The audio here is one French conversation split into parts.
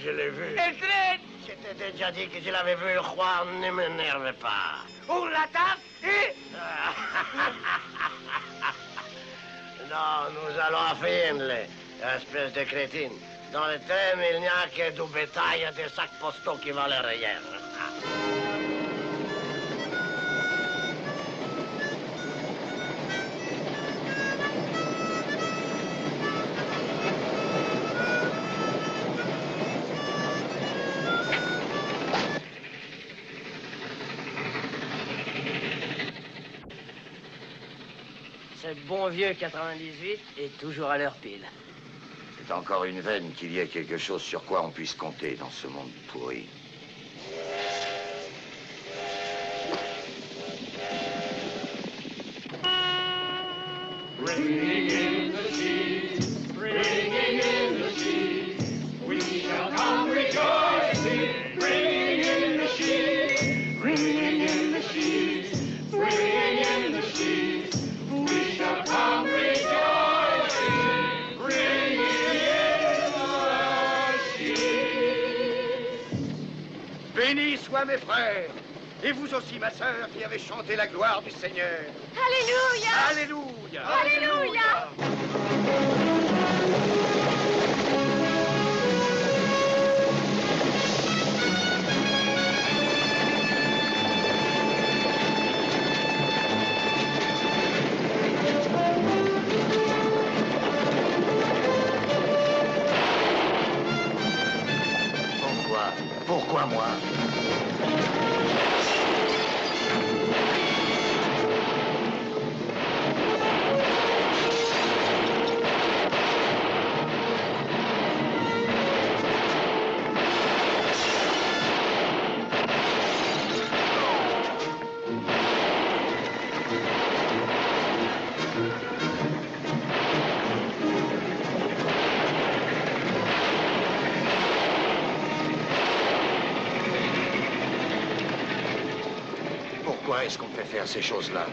Je l'ai vu. J'étais déjà dit que je l'avais vu, Juan, ne m'énerve pas. On l'attaque et... Non, nous allons à Friendly, espèce de crétine. Dans le train, il n'y a que du bétail et des sacs postaux qui valent rien. Ce bon vieux 98 est toujours à l'heure pile. C'est encore une veine qu'il y ait quelque chose sur quoi on puisse compter dans ce monde pourri. Bringing in the cheese, bringing in the cheese, we shall come rejoicing. Bringing in the cheese, bringing in the cheese, bringing in the cheese, we shall come rejoicing. Bringing in the cheese. Bénis soient mes frères, et vous aussi, ma sœur, qui avez chanté la gloire du Seigneur. Alléluia! Alléluia! Alléluia! Pourquoi moi? Pourquoi est-ce qu'on me fait faire ces choses-là?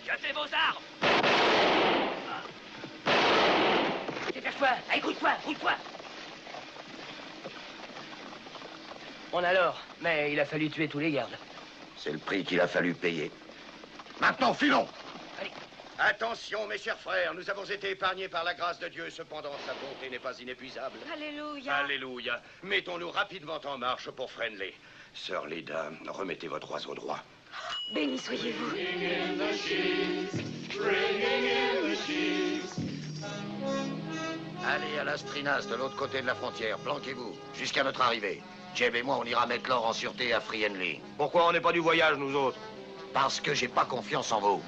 Jetez vos armes! Dépêche-toi! Écoute-toi! Roule-toi! On a l'or, mais il a fallu tuer tous les gardes. C'est le prix qu'il a fallu payer. Maintenant, filons! Allez. Attention, mes chers frères, nous avons été épargnés par la grâce de Dieu, cependant sa bonté n'est pas inépuisable. Alléluia! Alléluia. Mettons-nous rapidement en marche pour Friendly. Sœur Leda, remettez votre oiseau droit. Béni soyez-vous. Bringing in the cheese, bringing in the cheese. Allez à Las Trinas, de l'autre côté de la frontière. Planquez-vous, jusqu'à notre arrivée. Jeb et moi, on ira mettre l'or en sûreté à Friendly. Pourquoi on n'est pas du voyage, nous autres? Parce que j'ai pas confiance en vous.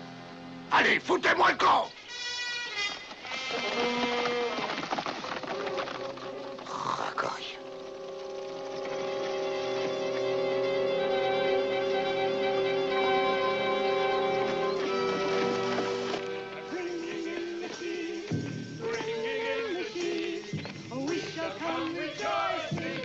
Allez, foutez-moi le camp! Racoille. Bringing in the cheese, bringing in the cheese, we shall come rejoicing.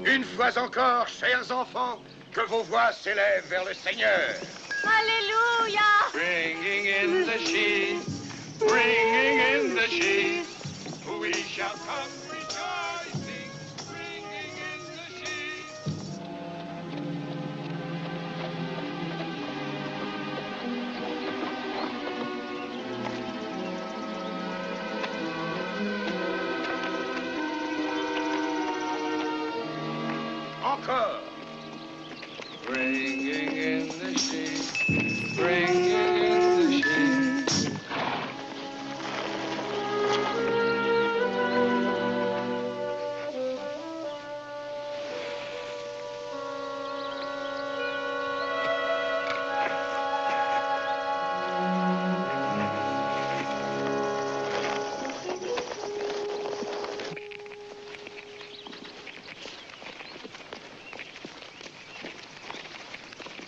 Une fois encore, chers enfants, que vos voix s'élèvent vers le Seigneur. Alléluia! Bringing in the sheep, bringing in the sheep, we shall come rejoicing, bringing in the sheep. Encore. Bringing in the sheep, bringing in the sheep.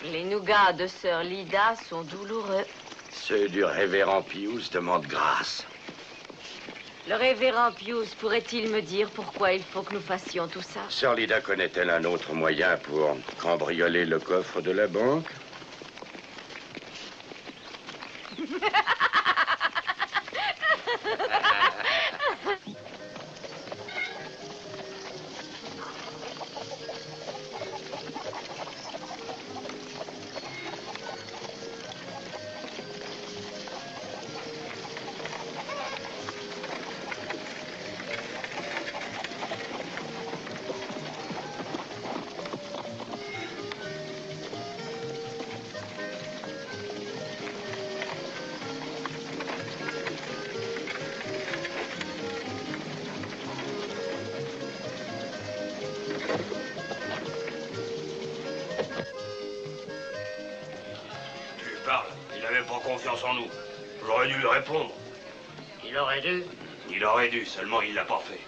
Les nougats de sœur Lida sont douloureux. Ceux du révérend Pius demandent grâce. Le révérend Pius pourrait-il me dire pourquoi il faut que nous fassions tout ça? Sœur Lida connaît-elle un autre moyen pour cambrioler le coffre de la banque? Confiance en nous. J'aurais dû lui répondre. Il aurait dû. Il aurait dû, seulement il l'a pas fait.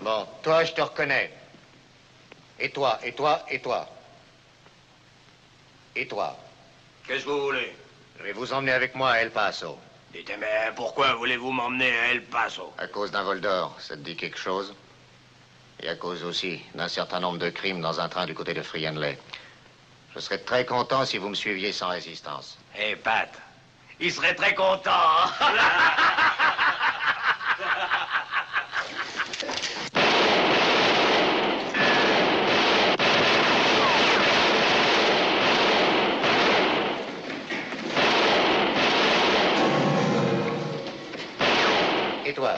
Bon, toi, je te reconnais. Et toi, et toi, et toi. Et toi. Qu'est-ce que vous voulez? Je vais vous emmener avec moi à El Paso. Dites, mais pourquoi voulez-vous m'emmener à El Paso? À cause d'un vol d'or, ça te dit quelque chose? Et à cause aussi d'un certain nombre de crimes dans un train du côté de Free Henley. Je serais très content si vous me suiviez sans résistance. Eh, Pat, il serait très content, hein? Et toi?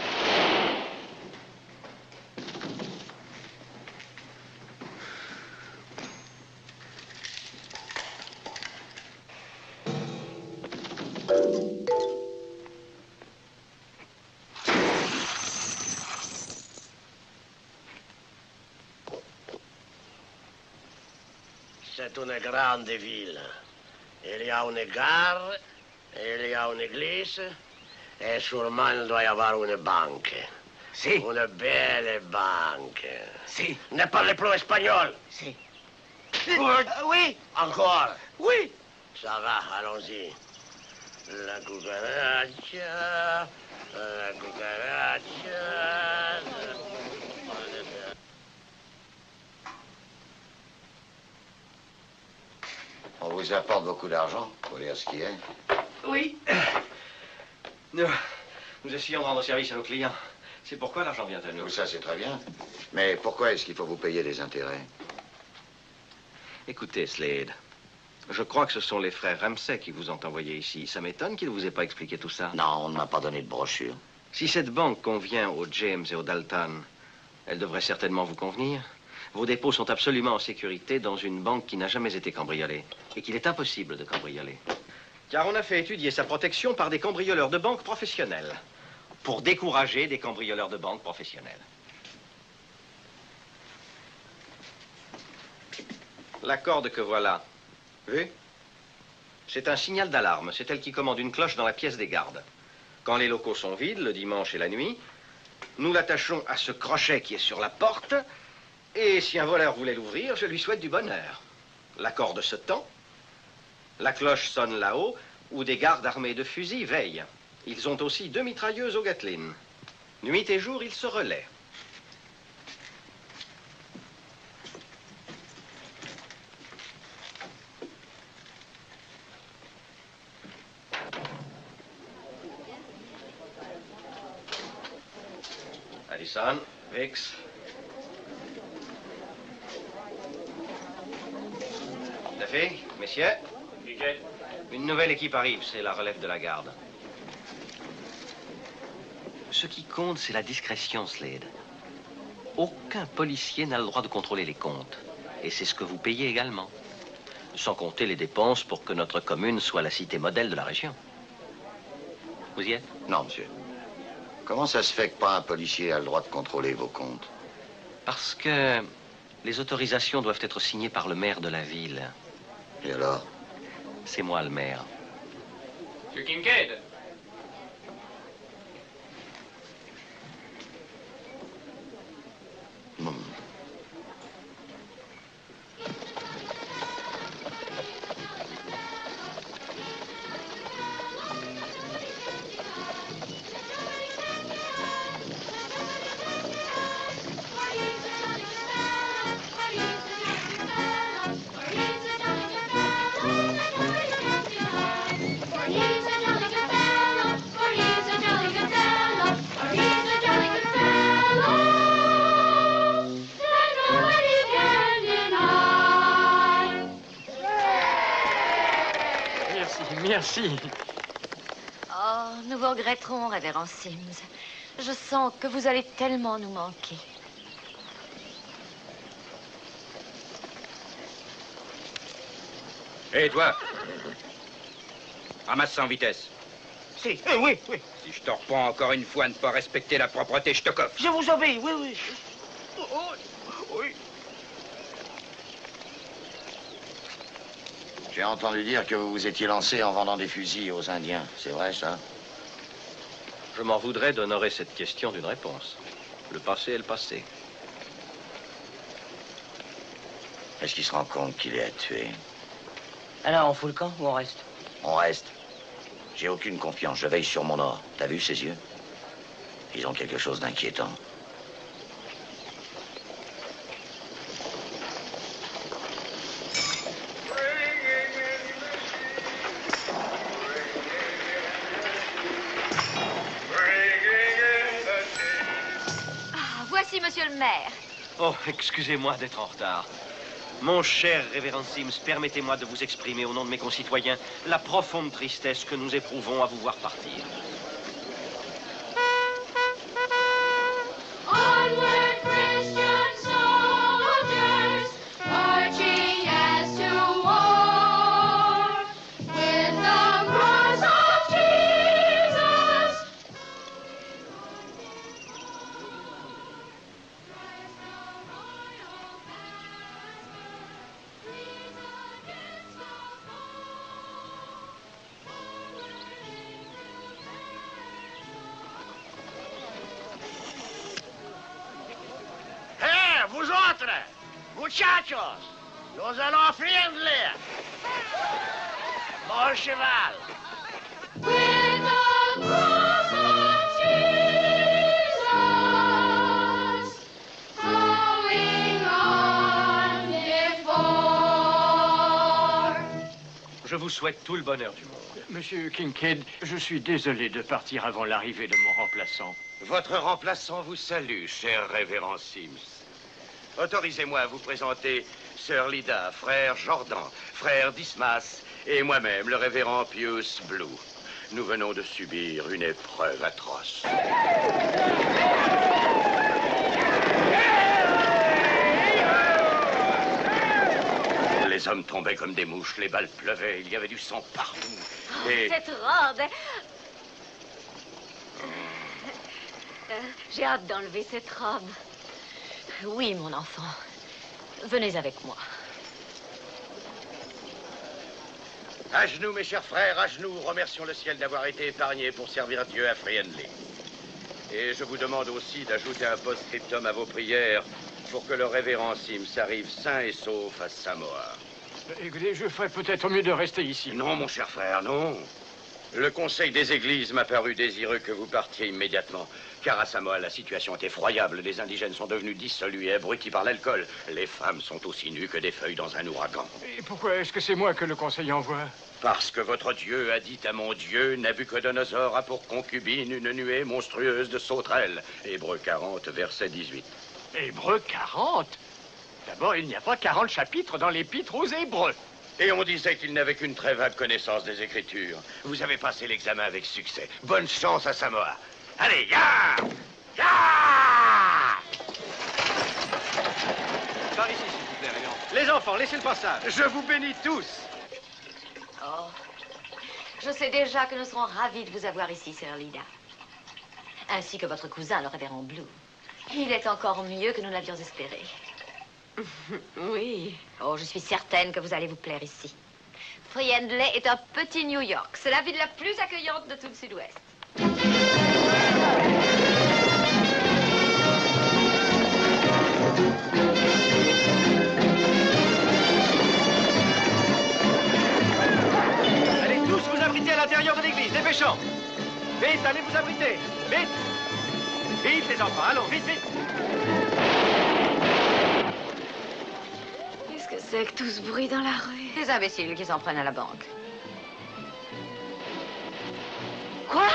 C'est une grande ville. Il y a une gare, il y a une église, et sûrement il doit y avoir une banque. Si. Une belle banque. Si. Ne parlez plus espagnol. Si. Oui. Encore. Oui. Ça va, allons-y. La cucaracha, la cucaracha. On vous apporte beaucoup d'argent, pour dire ce qui est. Oui. Nous essayons de rendre service à nos clients. C'est pourquoi l'argent vient à nous. Ça, c'est très bien. Mais pourquoi est-ce qu'il faut vous payer des intérêts? Écoutez, Slade, je crois que ce sont les frères Ramsay qui vous ont envoyé ici. Ça m'étonne qu'ils ne vous aient pas expliqué tout ça. Non, on ne m'a pas donné de brochure. Si cette banque convient aux James et aux Dalton, elle devrait certainement vous convenir. Vos dépôts sont absolument en sécurité dans une banque qui n'a jamais été cambriolée et qu'il est impossible de cambrioler. Car on a fait étudier sa protection par des cambrioleurs de banque professionnels pour décourager des cambrioleurs de banque professionnels. La corde que voilà, vu? C'est un signal d'alarme. C'est elle qui commande une cloche dans la pièce des gardes. Quand les locaux sont vides, le dimanche et la nuit, Nous l'attachons à ce crochet qui est sur la porte. Et si un voleur voulait l'ouvrir, je lui souhaite du bonheur. La corde se tend. La cloche sonne là-haut, où des gardes armés de fusils veillent. Ils ont aussi 2 mitrailleuses au Gatling. Nuit et jour, ils se relaient. Addison, Vix. Duffy, messieurs. Une nouvelle équipe arrive, c'est la relève de la garde. Ce qui compte, c'est la discrétion, Slade. Aucun policier n'a le droit de contrôler les comptes. Et c'est ce que vous payez également. Sans compter les dépenses pour que notre commune soit la cité modèle de la région. Vous y êtes? Non, monsieur. Comment ça se fait que pas un policier a le droit de contrôler vos comptes? Parce que les autorisations doivent être signées par le maire de la ville. Et alors? C'est moi le maire. Monsieur Kincaid. Merci. Oh, nous vous regretterons, révérend Sims. Je sens que vous allez tellement nous manquer. Hé, toi! Ramasse ça en vitesse. Si, oui, oui. Si je te reprends encore une fois à ne pas respecter la propreté, je te coffre. Je vous obéis, oui, oui. Oui. J'ai entendu dire que vous vous étiez lancé en vendant des fusils aux Indiens. C'est vrai, ça? Je m'en voudrais d'honorer cette question d'une réponse. Le passé est le passé. Est-ce qu'il se rend compte qu'il est à tuer? Alors, on fout le camp ou on reste? On reste. J'ai aucune confiance. Je veille sur mon or. T'as vu ses yeux? Ils ont quelque chose d'inquiétant. Voici monsieur le maire. Oh, excusez-moi d'être en retard. Mon cher révérend Sims, permettez-moi de vous exprimer au nom de mes concitoyens la profonde tristesse que nous éprouvons à vous voir partir. Onward, Christian soldiers, marching as to war, with the cross of Jesus. Hé, vous autres, muchachos, nous allons Friendly. Bon cheval. With the cross of Jesus, going on before. Je vous souhaite tout le bonheur du monde. Monsieur Kincaid, je suis désolé de partir avant l'arrivée de mon remplaçant. Votre remplaçant vous salue, cher révérend Sims. Autorisez-moi à vous présenter Sœur Lida, frère Jordan, frère Dismas et moi-même, le révérend Pius Blue. Nous venons de subir une épreuve atroce. Les hommes tombaient comme des mouches, les balles pleuvaient, il y avait du sang partout. Et... Cette robe. J'ai hâte d'enlever cette robe. Oui, mon enfant. Venez avec moi. À genoux, mes chers frères, à genoux, remercions le ciel d'avoir été épargnés pour servir Dieu à Friendly. Et je vous demande aussi d'ajouter un post-scriptum à vos prières pour que le révérend Sims arrive sain et sauf à Samoa. Écoutez, je ferais peut-être mieux de rester ici. Non, mon cher frère, non. Le conseil des églises m'a paru désireux que vous partiez immédiatement. Car à Samoa, la situation est effroyable. Les indigènes sont devenus dissolus et abrutis par l'alcool. Les femmes sont aussi nues que des feuilles dans un ouragan. Et pourquoi est-ce que c'est moi que le conseil envoie? Parce que votre Dieu a dit à mon Dieu, Nabuchodonosor a pour concubine une nuée monstrueuse de sauterelles. Hébreux 40, verset 18. Hébreux 40? D'abord, il n'y a pas 40 chapitres dans l'épître aux Hébreux. Et on disait qu'il n'avait qu'une très vague connaissance des Écritures. Vous avez passé l'examen avec succès. Bonne chance à Samoa. Allez, ya! Ya! Par ici, s'il vous plaît, Révérend. Les enfants, laissez le passage. Je vous bénis tous. Oh, je sais déjà que nous serons ravis de vous avoir ici, Sœur Lida. Ainsi que votre cousin, le révérend Blue. Il est encore mieux que nous l'avions espéré. Oui. Oh, je suis certaine que vous allez vous plaire ici. Friendly est un petit New York. C'est la ville la plus accueillante de tout le Sud-Ouest. Allez tous vous abriter à l'intérieur de l'église, dépêchons. Vite, allez vous abriter. Vite. Vite, les enfants, allons, vite, vite. Qu'est-ce que c'est que tout ce bruit dans la rue? Des imbéciles qui s'en prennent à la banque. Quoi?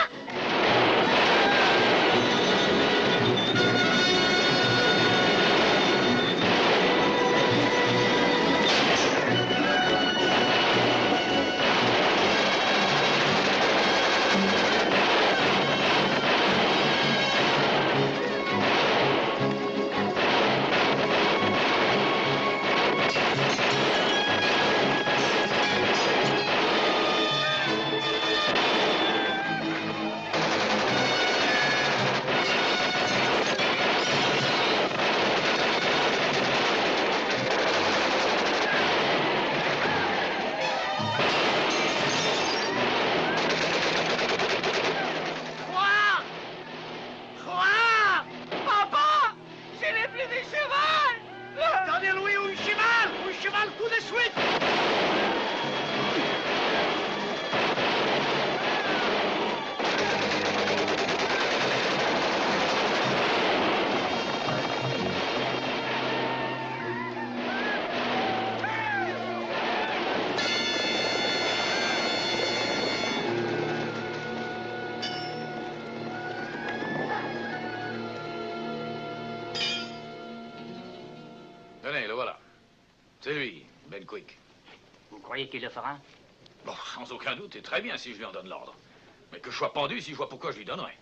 Tenez, le voilà. C'est lui, Ben Quick. Vous croyez qu'il le fera? Bon, sans aucun doute, et très bien si je lui en donne l'ordre. Mais que je sois pendu, si je vois pourquoi je lui donnerais.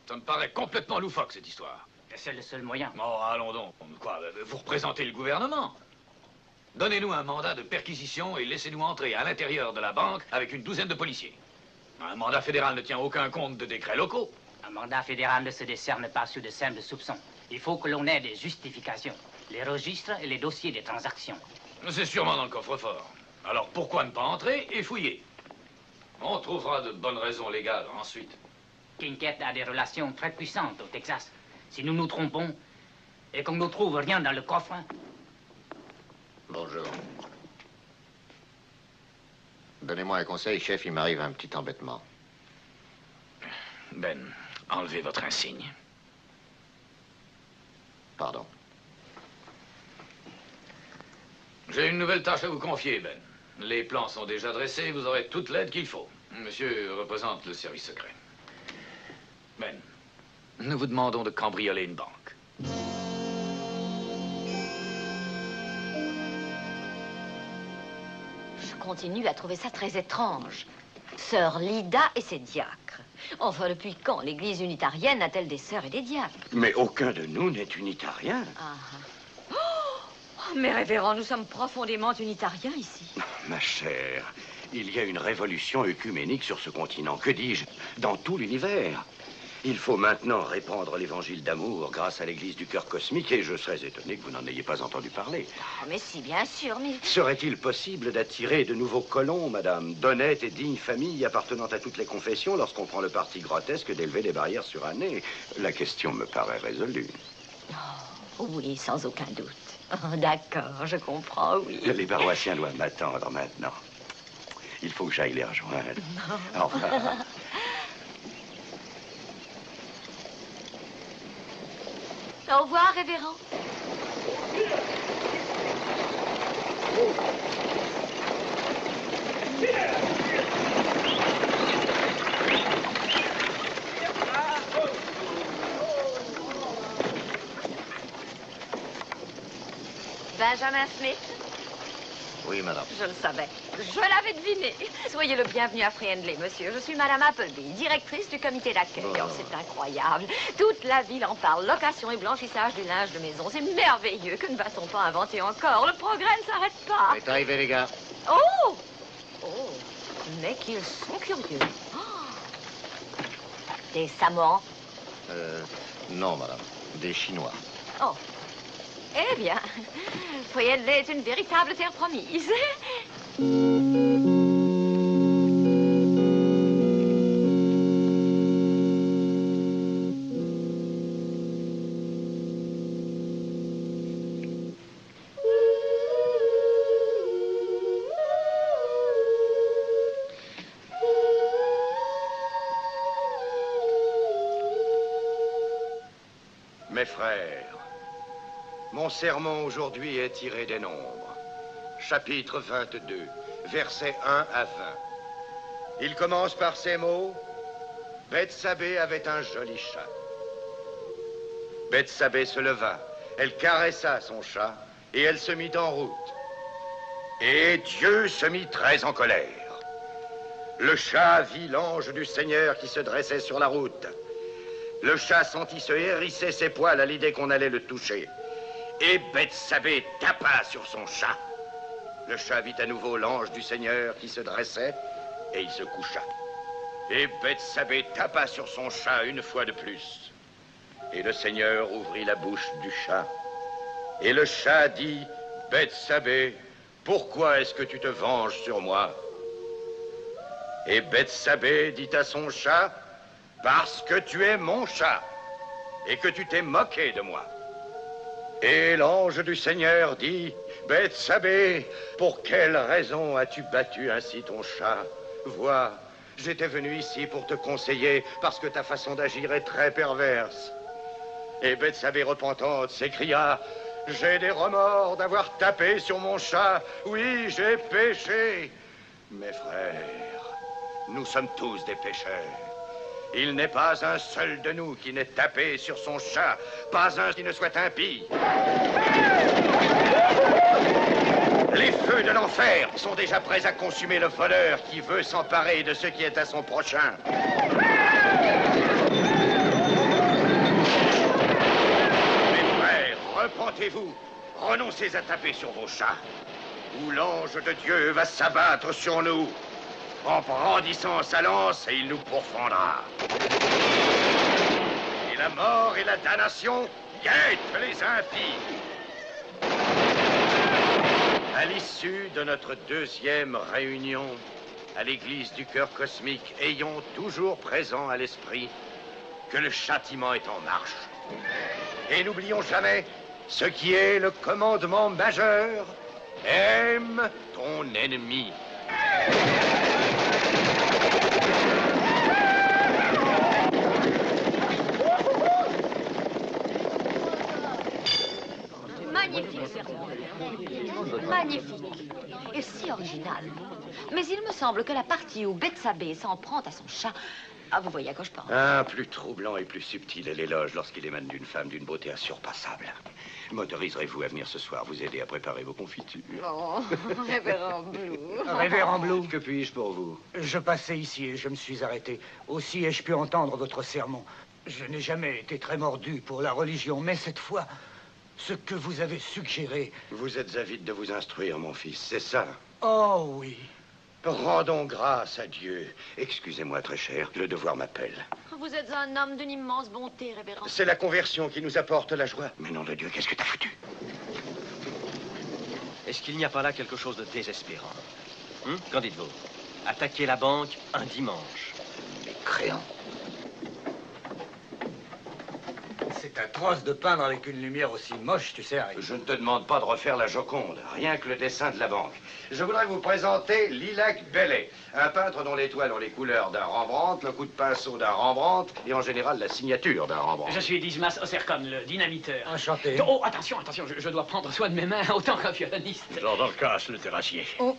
Ça me paraît complètement loufoque, cette histoire. C'est le seul moyen. Oh, allons donc. Quoi, vous représentez le gouvernement? Donnez-nous un mandat de perquisition et laissez-nous entrer à l'intérieur de la banque avec une douzaine de policiers. Un mandat fédéral ne tient aucun compte de décrets locaux. Un mandat fédéral ne se décerne pas sur de simples soupçons. Il faut que l'on ait des justifications. Les registres et les dossiers des transactions. C'est sûrement dans le coffre-fort. Alors pourquoi ne pas entrer et fouiller? On trouvera de bonnes raisons légales ensuite. Kinkett a des relations très puissantes au Texas. Si nous nous trompons et qu'on ne trouve rien dans le coffre... Bonjour. Donnez-moi un conseil, chef, il m'arrive un petit embêtement. Ben, enlevez votre insigne. Pardon. J'ai une nouvelle tâche à vous confier, Ben. Les plans sont déjà dressés, vous aurez toute l'aide qu'il faut. Monsieur représente le service secret. Ben, nous vous demandons de cambrioler une banque. Je continue à trouver ça très étrange. Sœur Lida et ses diacres. Enfin, depuis quand l'église unitarienne a-t-elle des sœurs et des diacres? Mais aucun de nous n'est unitarien. Ah. Oh, mais révérend, nous sommes profondément unitariens ici. Ma chère, il y a une révolution œcuménique sur ce continent. Que dis-je? Dans tout l'univers. Il faut maintenant répandre l'évangile d'amour grâce à l'église du cœur cosmique et je serais étonné que vous n'en ayez pas entendu parler. Oh, mais si, bien sûr, mais... Serait-il possible d'attirer de nouveaux colons, madame, d'honnêtes et dignes familles appartenant à toutes les confessions lorsqu'on prend le parti grotesque d'élever des barrières surannées? La question me paraît résolue. Oh, oui, sans aucun doute. Oh, d'accord, je comprends, oui. Les paroissiens doivent m'attendre maintenant. Il faut que j'aille les rejoindre. Au revoir. Au revoir, révérend. Benjamin Smith? Oui, madame. Je le savais. Je l'avais deviné. Soyez le bienvenu à Friendly, monsieur. Je suis Madame Appleby, directrice du comité d'accueil. Oh, c'est incroyable. Toute la ville en parle. Location et blanchissage du linge de maison. C'est merveilleux. Que ne va-t-on pas inventer encore? Le progrès ne s'arrête pas. C'est arrivé, les gars. Oh! Oh! Mais qu'ils sont curieux. Oh. Des Samoans? Non, madame. Des Chinois. Oh. Eh bien, Friendly est une véritable terre promise. Mes frères, mon sermon aujourd'hui est tiré des Nombres. Chapitre 22, versets 1 à 20. Il commence par ces mots. Bethsabée avait un joli chat. Bethsabée se leva, elle caressa son chat et elle se mit en route. Et Dieu se mit très en colère. Le chat vit l'ange du Seigneur qui se dressait sur la route. Le chat sentit se hérisser ses poils à l'idée qu'on allait le toucher. Et Bethsabée tapa sur son chat. Le chat vit à nouveau l'ange du Seigneur qui se dressait et il se coucha. Et Bethsabée tapa sur son chat une fois de plus. Et le Seigneur ouvrit la bouche du chat. Et le chat dit, Bethsabée, pourquoi est-ce que tu te venges sur moi? Et Bethsabée dit à son chat, parce que tu es mon chat et que tu t'es moqué de moi. Et l'ange du Seigneur dit, Bethsabée, pour quelle raison as-tu battu ainsi ton chat? Vois, j'étais venu ici pour te conseiller parce que ta façon d'agir est très perverse. Et Bethsabée repentante s'écria, j'ai des remords d'avoir tapé sur mon chat. Oui, j'ai péché. Mes frères, nous sommes tous des pécheurs. Il n'est pas un seul de nous qui n'ait tapé sur son chat, pas un qui ne soit impie. Les feux de l'enfer sont déjà prêts à consumer le voleur qui veut s'emparer de ce qui est à son prochain. Mes frères, repentez-vous, renoncez à taper sur vos chats, ou l'ange de Dieu va s'abattre sur nous. En brandissant sa lance, et il nous pourfendra. Et la mort et la damnation guettent les impies. À l'issue de notre deuxième réunion à l'église du cœur cosmique, ayons toujours présent à l'esprit que le châtiment est en marche. Et n'oublions jamais ce qui est le commandement majeur. Aime ton ennemi. Magnifique sermon. Magnifique. Et si original. Mais il me semble que la partie où Bethsabée s'en prend à son chat... Ah, vous voyez à quoi je pense. Ah, plus troublant et plus subtil est l'éloge lorsqu'il émane d'une femme d'une beauté insurpassable. M'autoriserez-vous à venir ce soir vous aider à préparer vos confitures? Oh, révérend Blue. Révérend Blue. Que puis-je pour vous? Je passais ici et je me suis arrêté. Aussi ai-je pu entendre votre sermon. Je n'ai jamais été très mordu pour la religion, mais cette fois, ce que vous avez suggéré... Vous êtes avide de vous instruire, mon fils, c'est ça? Oh oui. Rendons grâce à Dieu. Excusez-moi, très cher, le devoir m'appelle. Vous êtes un homme d'une immense bonté, révérend. C'est la conversion qui nous apporte la joie. Mais nom de Dieu, qu'est-ce que t'as foutu? Est-ce qu'il n'y a pas là quelque chose de désespérant? Qu'en dites-vous? Attaquer la banque un dimanche. Mécréant. C'est atroce de peindre avec une lumière aussi moche, tu sais, Harry. Je ne te demande pas de refaire la Joconde, rien que le dessin de la banque. Je voudrais vous présenter Lilac Bellet, un peintre dont les toiles ont les couleurs d'un Rembrandt, le coup de pinceau d'un Rembrandt et en général la signature d'un Rembrandt. Je suis Dismas Osercon, le dynamiteur. Enchanté. Oh, attention, je dois prendre soin de mes mains autant qu'un violoniste. Jordan Casse, le terrassier. Oh.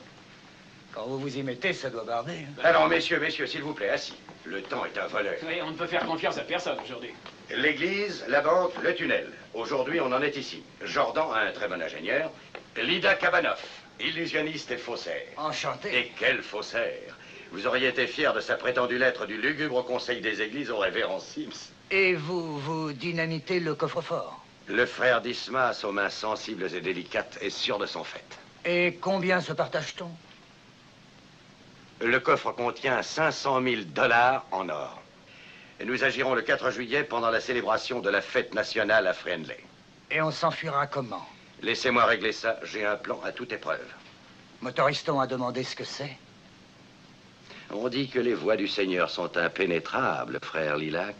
Quand vous vous y mettez, ça doit barder. Alors, messieurs, s'il vous plaît, assis. Le temps est un voleur. Oui, on ne peut faire confiance à personne aujourd'hui. L'église, la banque, le tunnel. Aujourd'hui, on en est ici. Jordan, un très bon ingénieur. Lida Kabanoff, illusionniste et faussaire. Enchanté. Et quel faussaire! Vous auriez été fier de sa prétendue lettre du lugubre conseil des églises au révérend Sims. Et vous dynamitez le coffre-fort? Le frère Dismas, aux mains sensibles et délicates, est sûr de son fait. Et combien se partage-t-on? Le coffre contient 500 000 $ en or. Et nous agirons le 4 juillet pendant la célébration de la fête nationale à Friendly. Et on s'enfuira comment? Laissez-moi régler ça, j'ai un plan à toute épreuve. Motoriston a demandé ce que c'est. On dit que les voies du Seigneur sont impénétrables, frère Lilac.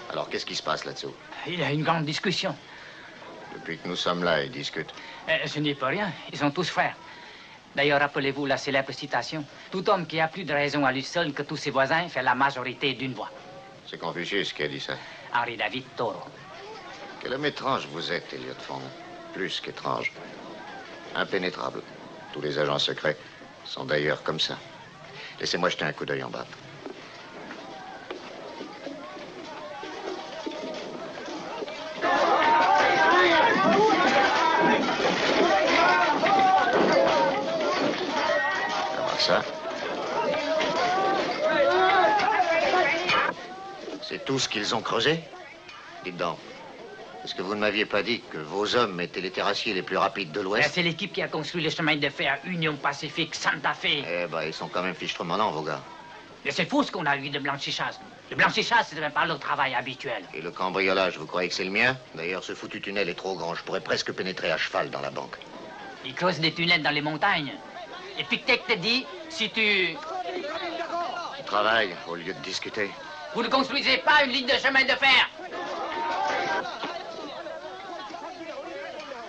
Alors, qu'est-ce qui se passe là-dessous? Il y a une grande discussion. Depuis que nous sommes là, ils discutent. Ce n'est pas rien. Ils sont tous frères. D'ailleurs, rappelez-vous la célèbre citation. Tout homme qui a plus de raison à lui seul que tous ses voisins fait la majorité d'une voix. C'est Confucius qui a dit ça. Henri David Thoreau. Quel homme étrange vous êtes, Elliot Fong. Plus qu'étrange. Impénétrable. Tous les agents secrets sont d'ailleurs comme ça. Laissez-moi jeter un coup d'œil en bas. Ça. C'est tout ce qu'ils ont creusé? Dites donc, est-ce que vous ne m'aviez pas dit que vos hommes étaient les terrassiers les plus rapides de l'Ouest? C'est l'équipe qui a construit le chemin de fer Union Pacifique Santa Fe. Eh ben, ils sont quand même fichtrement lents, vos gars. Mais c'est faux ce qu'on a eu de blanchissage. Le blanchissage, c'est même pas le travail habituel. Et le cambriolage, vous croyez que c'est le mien? D'ailleurs, ce foutu tunnel est trop grand. Je pourrais presque pénétrer à cheval dans la banque. Ils creusent des tunnels dans les montagnes. Et Pictet te dit, si tu... Travaille au lieu de discuter. Vous ne construisez pas une ligne de chemin de fer.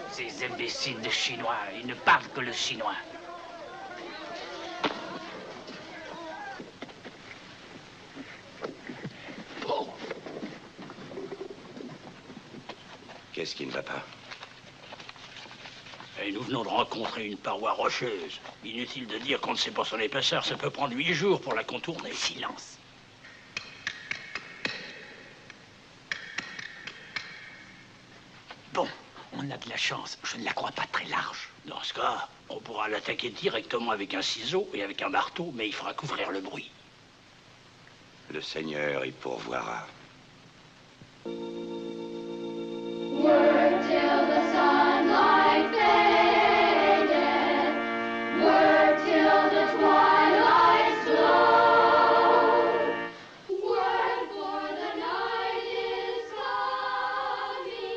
Ces imbéciles de Chinois, ils ne parlent que le chinois. Bon. Qu'est-ce qui ne va pas? Et nous venons de rencontrer une paroi rocheuse. Inutile de dire qu'on ne sait pas son épaisseur. Ça peut prendre 8 jours pour la contourner. Silence. Bon, on a de la chance. Je ne la crois pas très large. Dans ce cas, on pourra l'attaquer directement avec un ciseau et avec un marteau, mais il faudra couvrir le bruit. Le Seigneur y pourvoira. Work till the sunlight faded. Work till the twilight slow. Work for the night is coming.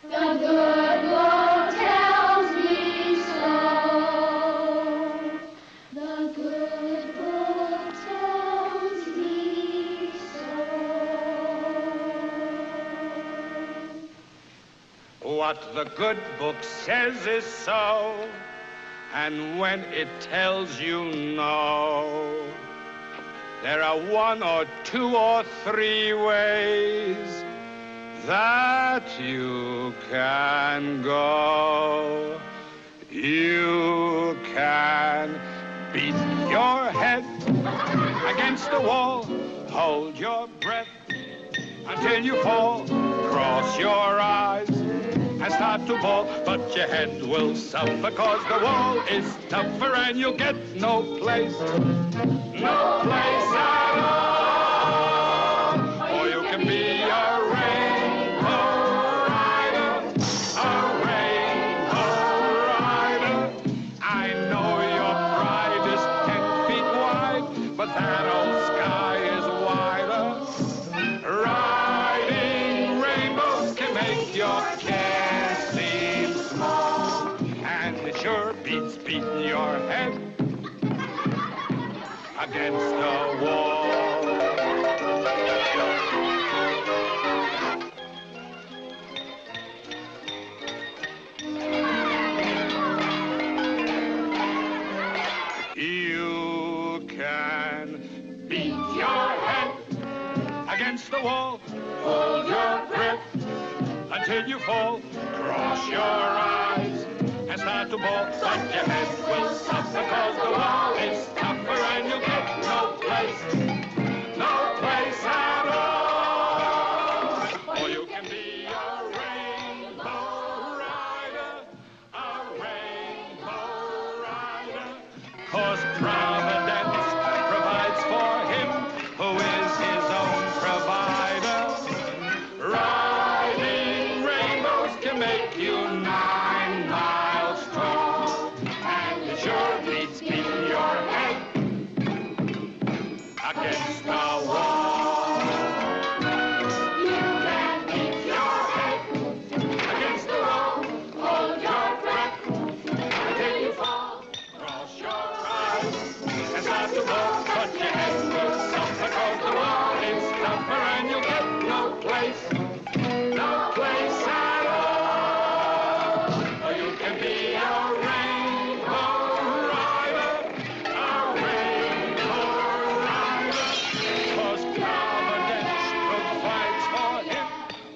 The good book tells me so. The good book tells me so. What the good book says is so, and when it tells you no, there are 1 or 2 or 3 ways that you can go. You can beat your head against against the wall. Hold your breath until you fall. Cross your eyes and start to bawl, but your head will suffer, cause the wall is tougher and you'll get no place. No place at all. Or you can be a rainbow rider, a rainbow rider. I know your pride is 10 feet wide, but that old sky is wider. Riding rainbows can make your care seem small, and it sure beats beating your head against the wall. You can beat your head against the wall. Hold your breath until you fall. Cross your eyes and start to bawl, but your head will suffer, cause the wall is tougher and you'll get no place. No place at all. Or you can be a rainbow rider, a rainbow rider. Cause Providence provides for him who is his own provider. Riding rainbows can make you 9 miles tall, and it sure beats beating your head against the wall. You can beat your head against the wall. Hold your breath until you fall. Cross your eyes and start to walk, but your head will suffer, cause the wall is tougher and you'll get no place. No place at all. Or you can be a rainbow rider, a rainbow rider. Cause Providence provides for him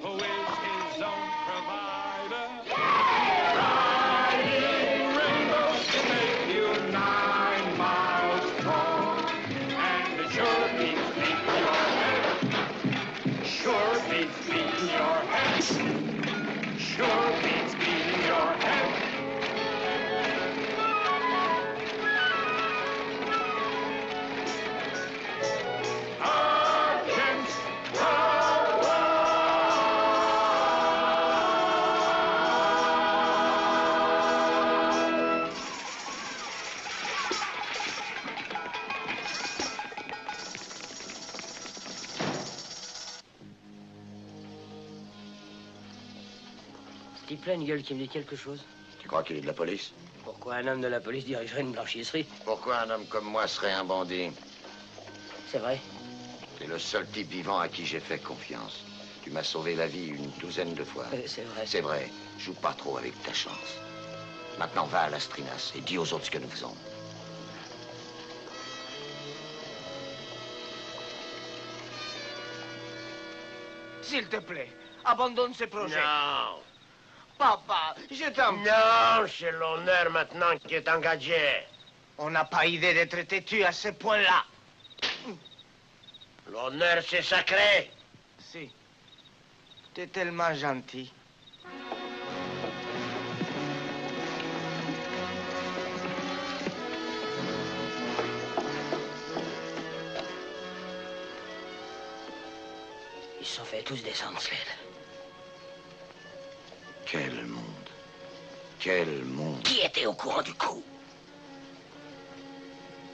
who is his own provider. Riding rainbows can make you 9 miles tall, and it sure beats beating your head. Sure beats beating your head. Sure beats beating your head. Against the Petit plein une gueule qui me dit quelque chose. Tu crois qu'il est de la police? Pourquoi un homme de la police dirigerait une blanchisserie? Pourquoi un homme comme moi serait un bandit? C'est vrai. T'es le seul type vivant à qui j'ai fait confiance. Tu m'as sauvé la vie une 12aine de fois. C'est vrai. C'est vrai. Joue pas trop avec ta chance. Maintenant, va à Las Trinas et dis aux autres ce que nous faisons. S'il te plaît, abandonne ce projet. Non. Papa, je t'en prie. Non, c'est l'honneur maintenant qui est engagé. On n'a pas idée d'être têtu à ce point-là. L'honneur, c'est sacré. Si. T'es tellement gentil. Ils se sont fait tous descendre, Slade. Quel monde. Quel monde. Qui était au courant du coup?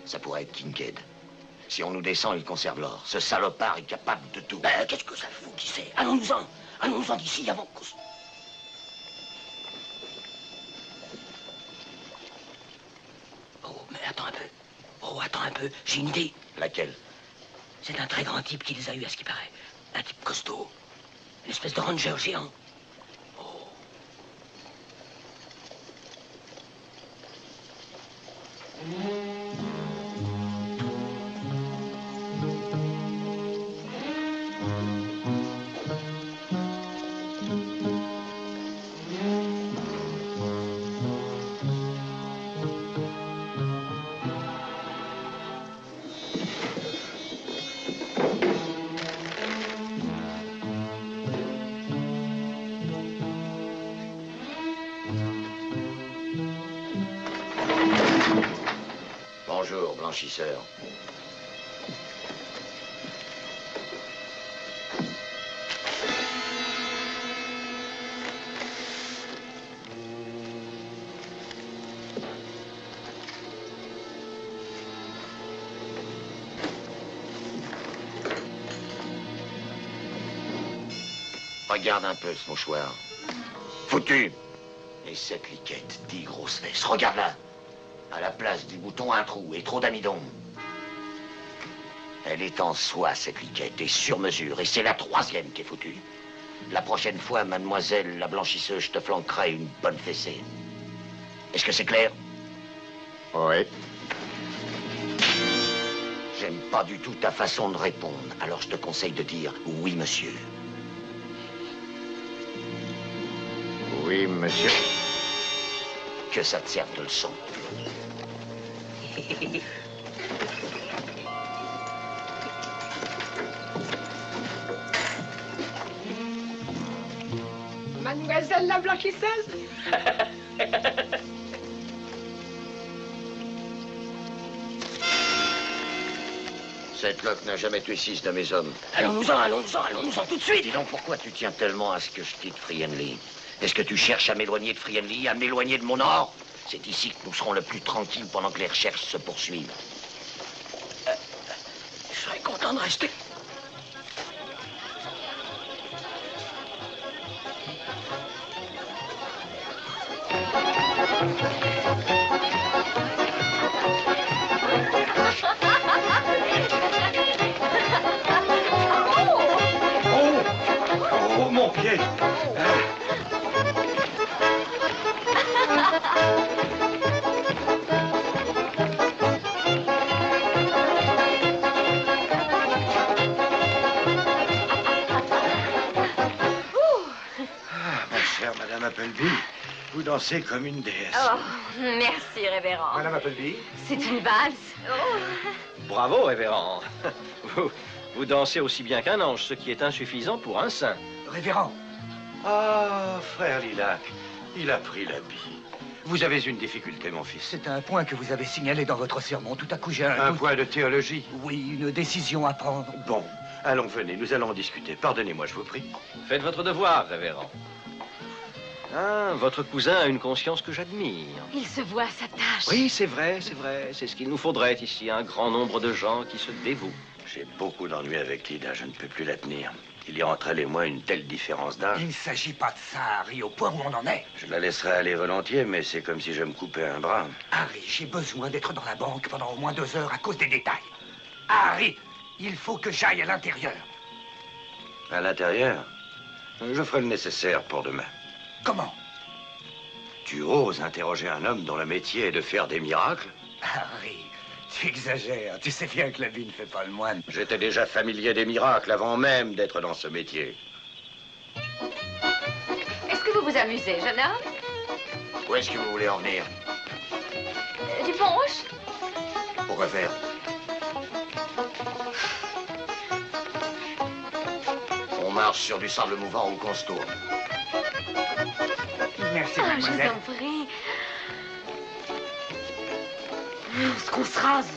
Ça pourrait être Kincaid. Si on nous descend, il conserve l'or. Ce salopard est capable de tout. Ben, qu'est-ce que ça fout, qui sait? Allons-nous-en. Allons-nous-en d'ici avant qu'on... Oh, mais attends un peu. Oh, attends un peu. J'ai une idée. Laquelle? C'est un très grand type qui les a eus, à ce qui paraît. Un type costaud. Une espèce de ranger géant. Bonjour, blanchisseur. Regarde un peu ce mouchoir. Foutu. Et cette liquette, 10 grosses fesses. Regarde-la. À la place du bouton, un trou et trop d'amidon. Elle est en soie, cette liquette, et sur mesure. Et c'est la 3e qui est foutue. La prochaine fois, mademoiselle la blanchisseuse, je te flanquerai une bonne fessée. Est-ce que c'est clair? Oui. J'aime pas du tout ta façon de répondre. Alors je te conseille de dire oui, monsieur. Oui, monsieur. Que ça te serve de leçon. Mademoiselle la blanchisseuse? Cette loque n'a jamais tué 6 de mes hommes. Allons-nous-en tout de suite. Dis donc, pourquoi tu tiens tellement à ce que je quitte Friendly? Est-ce que tu cherches à m'éloigner de Friendly, à m'éloigner de mon or? C'est ici que nous serons le plus tranquilles pendant que les recherches se poursuivent. Je serais content de rester. Oh, mon pied! Ma chère Madame Appleby, vous dansez comme une déesse. Oh, merci, révérend. Madame Appleby? C'est une valse. Oh. Bravo, révérend. Vous dansez aussi bien qu'un ange, ce qui est insuffisant pour un saint. Révérend. Ah, frère Lilac, il a pris l'habit. Vous avez une difficulté, mon fils. C'est un point que vous avez signalé dans votre sermon. Tout à coup, j'ai Un point de théologie? Oui, une décision à prendre. Bon, allons, venez, nous allons en discuter. Pardonnez-moi, je vous prie. Faites votre devoir, révérend. Ah, votre cousin a une conscience que j'admire. Il se voit à sa tâche. Oui, c'est vrai, c'est vrai. C'est ce qu'il nous faudrait ici, un grand nombre de gens qui se dévouent. J'ai beaucoup d'ennuis avec Lida, je ne peux plus la tenir. Il y a entre elle et moi une telle différence d'âge. Il ne s'agit pas de ça, Harry, au point où on en est. Je la laisserai aller volontiers, mais c'est comme si je me coupais un bras. Harry, j'ai besoin d'être dans la banque pendant au moins 2 heures à cause des détails. Harry, il faut que j'aille à l'intérieur. À l'intérieur? Je ferai le nécessaire pour demain. Comment? Tu oses interroger un homme dont le métier est de faire des miracles? Harry, tu exagères. Tu sais bien que la vie ne fait pas le moine. J'étais déjà familier des miracles avant même d'être dans ce métier. Est-ce que vous vous amusez, jeune homme? Où est-ce que vous voulez en venir? Du punch? Pourquoi faire? On marche sur du sable mouvant ou qu'on se tourne. Merci, Je vous mademoiselle. en prie. Est-ce qu'on se rase?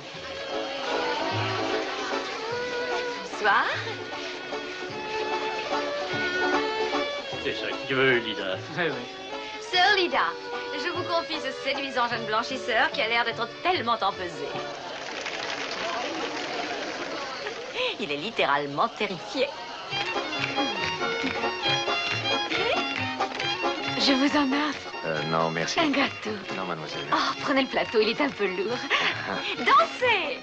Bonsoir. C'est ça que tu veux, Lida. Oui, oui. Sœur Lida, je vous confie ce séduisant jeune blanchisseur qui a l'air d'être tellement empesé. Il est littéralement terrifié. Je vous en offre Non, merci. un gâteau. Non, mademoiselle. Oh, prenez le plateau, il est un peu lourd. Dansez!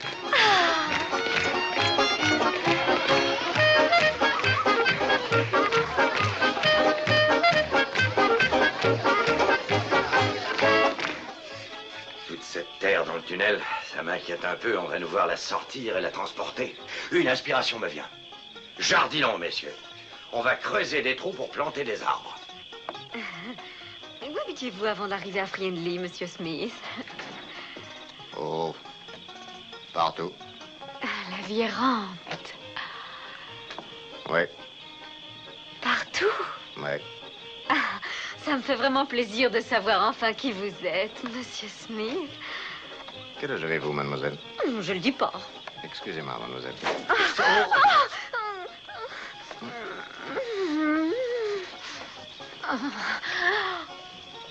Toute cette terre dans le tunnel, ça m'inquiète un peu. On va nous voir la sortir et la transporter. Une inspiration me vient. Jardinons, messieurs. On va creuser des trous pour planter des arbres. Où habitiez-vous avant d'arriver à Friendly, monsieur Smith? Oh, partout. La vie errante. Ouais, Partout. ouais. Ah, ça me fait vraiment plaisir de savoir enfin qui vous êtes, monsieur Smith. Quel âge avez-vous, mademoiselle? Je le dis pas. Excusez-moi, mademoiselle.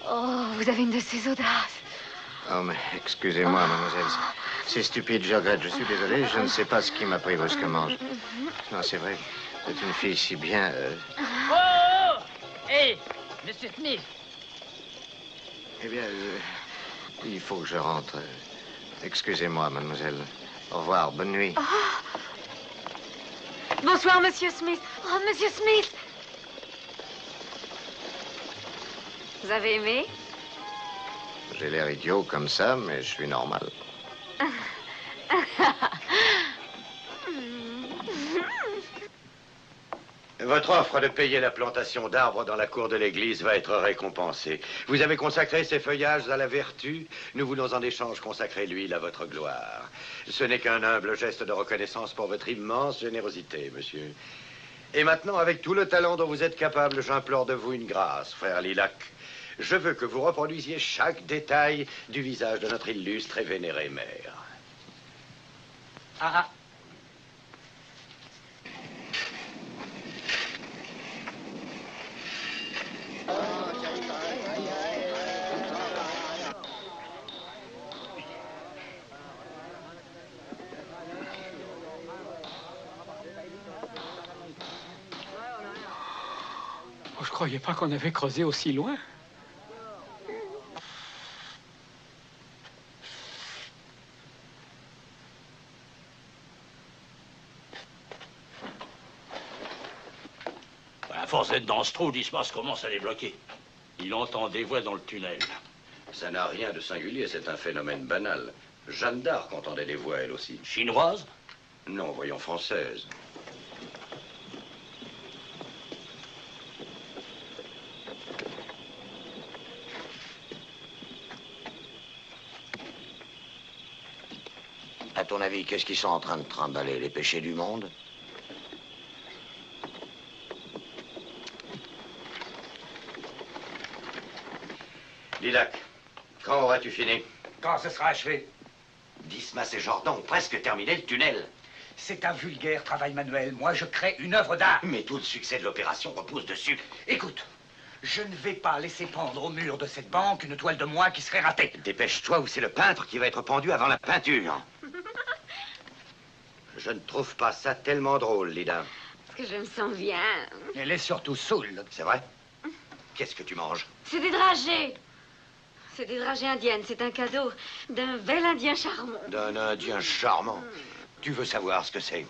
Oh, vous avez une de ces audaces. Oh, mais excusez-moi, mademoiselle. C'est stupide, je regrette. Je suis désolé, je ne sais pas ce qui m'a pris brusquement. Non, c'est vrai. Vous êtes une fille si bien... Oh! Hé, Monsieur Smith! Eh bien, il faut que je rentre. Excusez-moi, mademoiselle. Au revoir, bonne nuit. Bonsoir, Monsieur Smith. Oh, Monsieur Smith! Vous avez aimé? J'ai l'air idiot comme ça, mais je suis normal. Votre offre de payer la plantation d'arbres dans la cour de l'église va être récompensée. Vous avez consacré ces feuillages à la vertu. Nous voulons en échange consacrer l'huile à votre gloire. Ce n'est qu'un humble geste de reconnaissance pour votre immense générosité, monsieur. Et maintenant, avec tout le talent dont vous êtes capable, j'implore de vous une grâce, frère Lilac. Je veux que vous reproduisiez chaque détail du visage de notre illustre et vénérée mère. Ah, Oh, je croyais pas qu'on avait creusé aussi loin. À force d'être dans ce trou, Dismas commence à les bloquer. Il entend des voix dans le tunnel. Ça n'a rien de singulier, c'est un phénomène banal. Jeanne d'Arc entendait des voix, elle aussi. Chinoise? Non, voyons, française. À ton avis, qu'est-ce qu'ils sont en train de trimballer? Les péchés du monde? Lilac, quand auras-tu fini? Quand ce sera achevé? Dismas et Jordan ont presque terminé le tunnel. C'est un vulgaire travail manuel. Moi, je crée une œuvre d'art. Mais tout le succès de l'opération repose dessus. Écoute, je ne vais pas laisser pendre au mur de cette banque une toile de moi qui serait ratée. Dépêche-toi ou c'est le peintre qui va être pendu avant la peinture. Je ne trouve pas ça tellement drôle, Lida. Parce que je me sens bien. Elle est surtout saoule. C'est vrai? Qu'est-ce que tu manges? C'est des dragées. C'est des dragées indiennes. C'est un cadeau d'un bel indien charmant. D'un indien charmant. Tu veux savoir ce que c'est?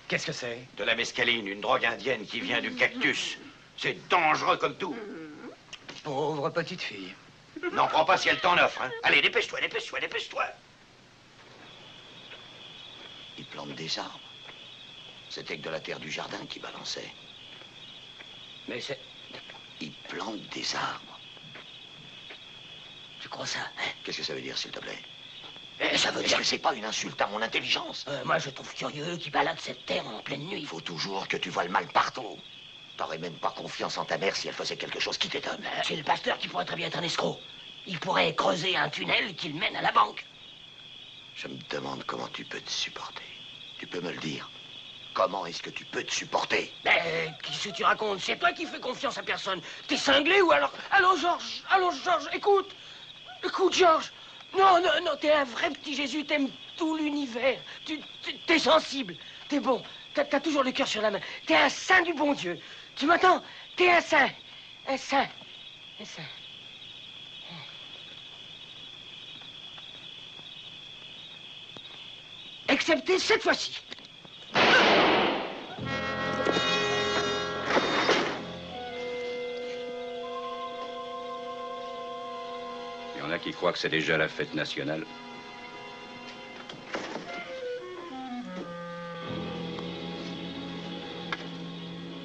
Qu'est-ce que c'est? De la mescaline, une drogue indienne qui vient du cactus. C'est dangereux comme tout. Pauvre petite fille. N'en prends pas si elle t'en offre, hein. Allez, dépêche-toi, dépêche-toi, dépêche-toi. Ils plantent des arbres. C'était que de la terre du jardin qui balançait. Mais c'est... Ils plantent des arbres. Tu crois ça, hein? Qu'est-ce que ça veut dire, s'il te plaît? Ça veut Est-ce dire que c'est pas une insulte à mon intelligence? Moi, je trouve curieux qu'ils baladent cette terre en pleine nuit. Il faut toujours que tu vois le mal partout. T'aurais même pas confiance en ta mère si elle faisait quelque chose qui t'étonne. C'est le pasteur qui pourrait très bien être un escroc. Il pourrait creuser un tunnel qui le mène à la banque. Je me demande comment tu peux te supporter. Tu peux me le dire? Comment est-ce que tu peux te supporter? Qu'est-ce que tu racontes? C'est toi qui fais confiance à personne. T'es cinglé ou alors... Allô, Georges? Allô, Georges, écoute. Écoute, Georges. Non, non, non, t'es un vrai petit Jésus, t'aimes tout l'univers. T'es sensible, t'es bon, t'as toujours le cœur sur la main. T'es un saint du bon Dieu. Tu m'entends? T'es un saint. Un saint. Un saint. Excepté cette fois-ci. Il y en a qui croient que c'est déjà la fête nationale.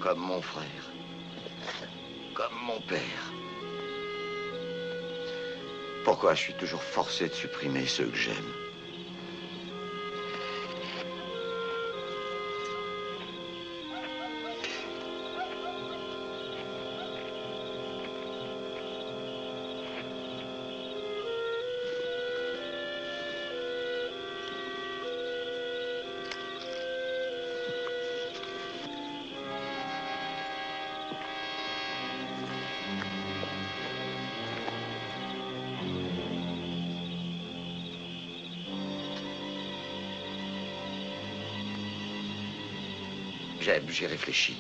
Comme mon frère. Comme mon père. Pourquoi je suis toujours forcé de supprimer ceux que j'aime? Jeb, j'ai réfléchi.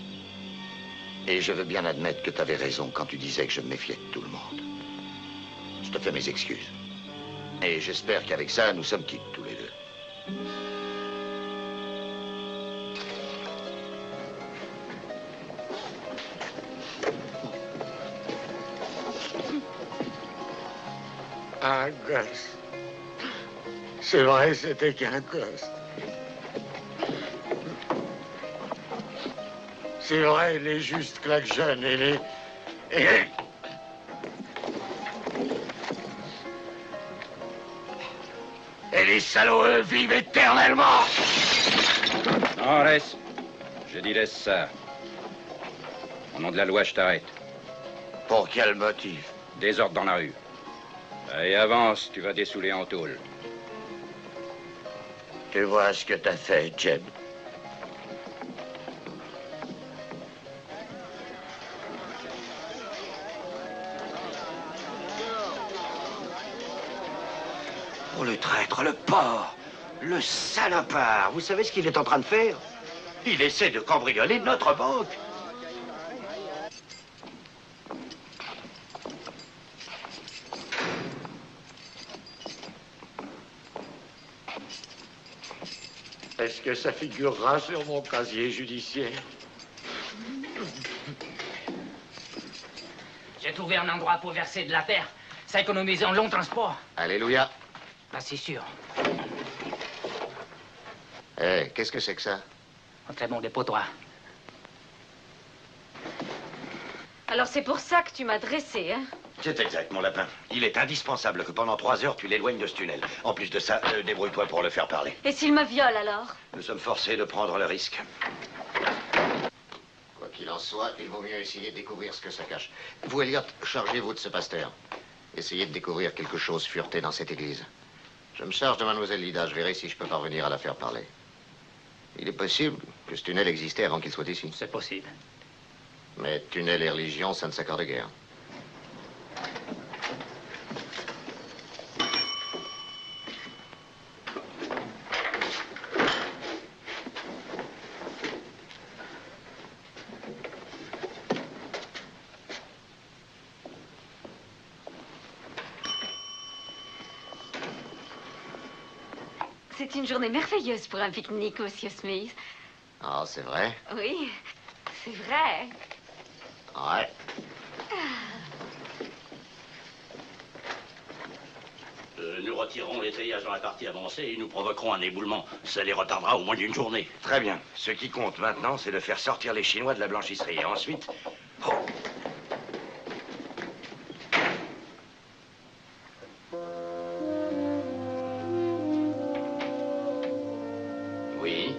Et je veux bien admettre que tu avais raison quand tu disais que je me méfiais de tout le monde. Je te fais mes excuses. Et j'espère qu'avec ça, nous sommes quittes tous les deux. Un gosse. C'est vrai, c'était qu'un gosse. C'est vrai, les justes claques jeunes et les... Et les salauds, eux, vivent éternellement. Non, laisse. Je dis laisse ça. Au nom de la loi, je t'arrête. Pour quel motif? Désordre dans la rue. Allez, avance, tu vas dessouler en tôle. Tu vois ce que t'as fait, Jeb? Oh, le traître, le porc, le salopard. Vous savez ce qu'il est en train de faire? Il essaie de cambrioler notre banque. Est-ce que ça figurera sur mon casier judiciaire? J'ai trouvé un endroit pour verser de la terre. Ça économise un long transport. Alléluia. Ah, c'est sûr. Eh, qu'est-ce que c'est que ça? Un très bon dépotoir. Alors c'est pour ça que tu m'as dressé, hein? C'est exact, mon lapin. Il est indispensable que pendant 3 heures, tu l'éloignes de ce tunnel. En plus de ça, débrouille-toi pour le faire parler. Et s'il me viole alors? Nous sommes forcés de prendre le risque. Quoi qu'il en soit, il vaut mieux essayer de découvrir ce que ça cache. Vous, Elliot, chargez-vous de ce pasteur. Essayez de découvrir quelque chose fureté dans cette église. Je me charge de mademoiselle Lida. Je verrai si je peux parvenir à la faire parler. Il est possible que ce tunnel existait avant qu'il soit ici. C'est possible. Mais tunnel et religion, ça ne s'accorde guère. C'est une journée merveilleuse pour un pique-nique, Monsieur Smith. Ah, c'est vrai? Oui, c'est vrai. Ouais. Nous retirerons les treillages dans la partie avancée et nous provoquerons un éboulement. Ça les retardera au moins d'une journée. Très bien. Ce qui compte maintenant, c'est de faire sortir les Chinois de la blanchisserie. Et ensuite... Oh. Oui.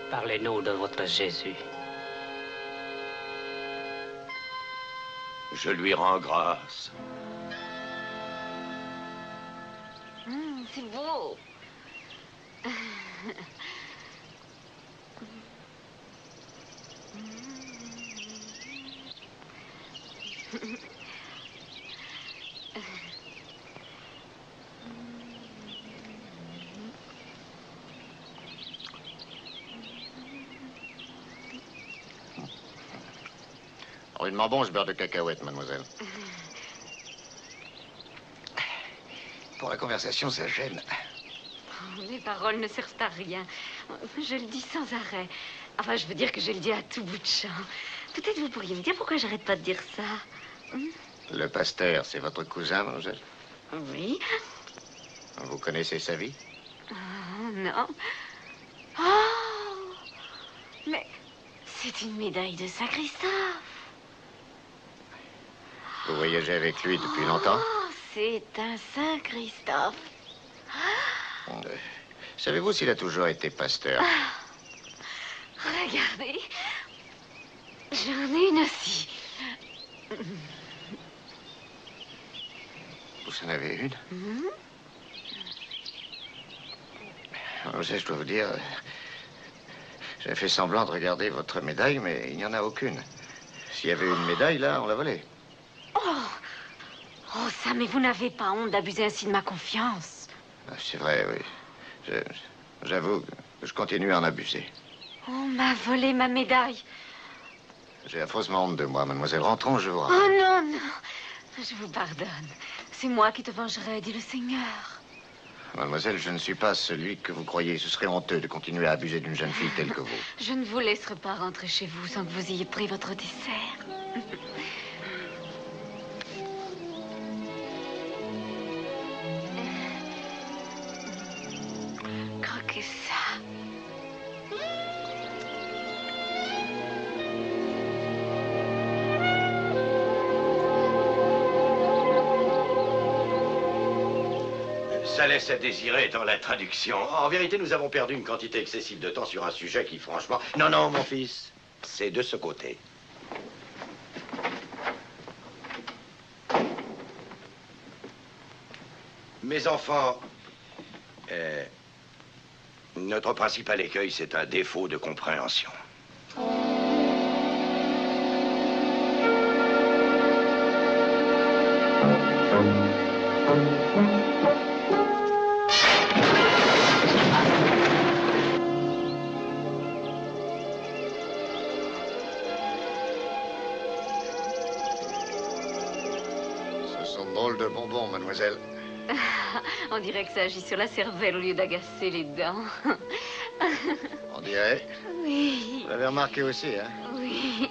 Parlez-nous de votre Jésus. Je lui rends grâce. C'est beau. Rudement bon, ce beurre de cacahuète, mademoiselle. Pour la conversation, ça gêne. Oh, mes paroles ne servent à rien. Je le dis sans arrêt. Enfin, je veux dire que je le dis à tout bout de champ. Peut-être vous pourriez me dire pourquoi j'arrête pas de dire ça. Le pasteur, c'est votre cousin, mademoiselle? Oui. Vous connaissez sa vie? Oh, non. Oh! Mais c'est une médaille de Saint-Christophe. Vous voyagez avec lui depuis longtemps? Oh, c'est un Saint-Christophe. Savez-vous s'il a toujours été pasteur? Regardez. J'en ai une aussi. Vous en avez une? Je dois vous dire, j'ai fait semblant de regarder votre médaille, mais il n'y en a aucune. S'il y avait une médaille, là, on l'a volée. Oh, Oh, Sam, mais vous n'avez pas honte d'abuser ainsi de ma confiance? Ah, c'est vrai, oui. J'avoue que je continue à en abuser. On m'a volé ma médaille. J'ai affreusement honte de moi, mademoiselle. Rentrons, je vous Oh rappelle. non, non. Je vous pardonne. C'est moi qui te vengerai, dit le Seigneur. Mademoiselle, je ne suis pas celui que vous croyez. Ce serait honteux de continuer à abuser d'une jeune fille telle que vous. Je ne vous laisserai pas rentrer chez vous sans que vous ayez pris votre dessert. Croquez ça. Ça laisse à désirer dans la traduction. En vérité, nous avons perdu une quantité excessive de temps sur un sujet qui, franchement... Non, non, mon fils, c'est de ce côté. Mes enfants, notre principal écueil, c'est un défaut de compréhension. Ce sont de drôles de bonbons, mademoiselle. On dirait que ça agit sur la cervelle au lieu d'agacer les dents. On dirait. Oui. Vous l'avez remarqué aussi, hein? Oui.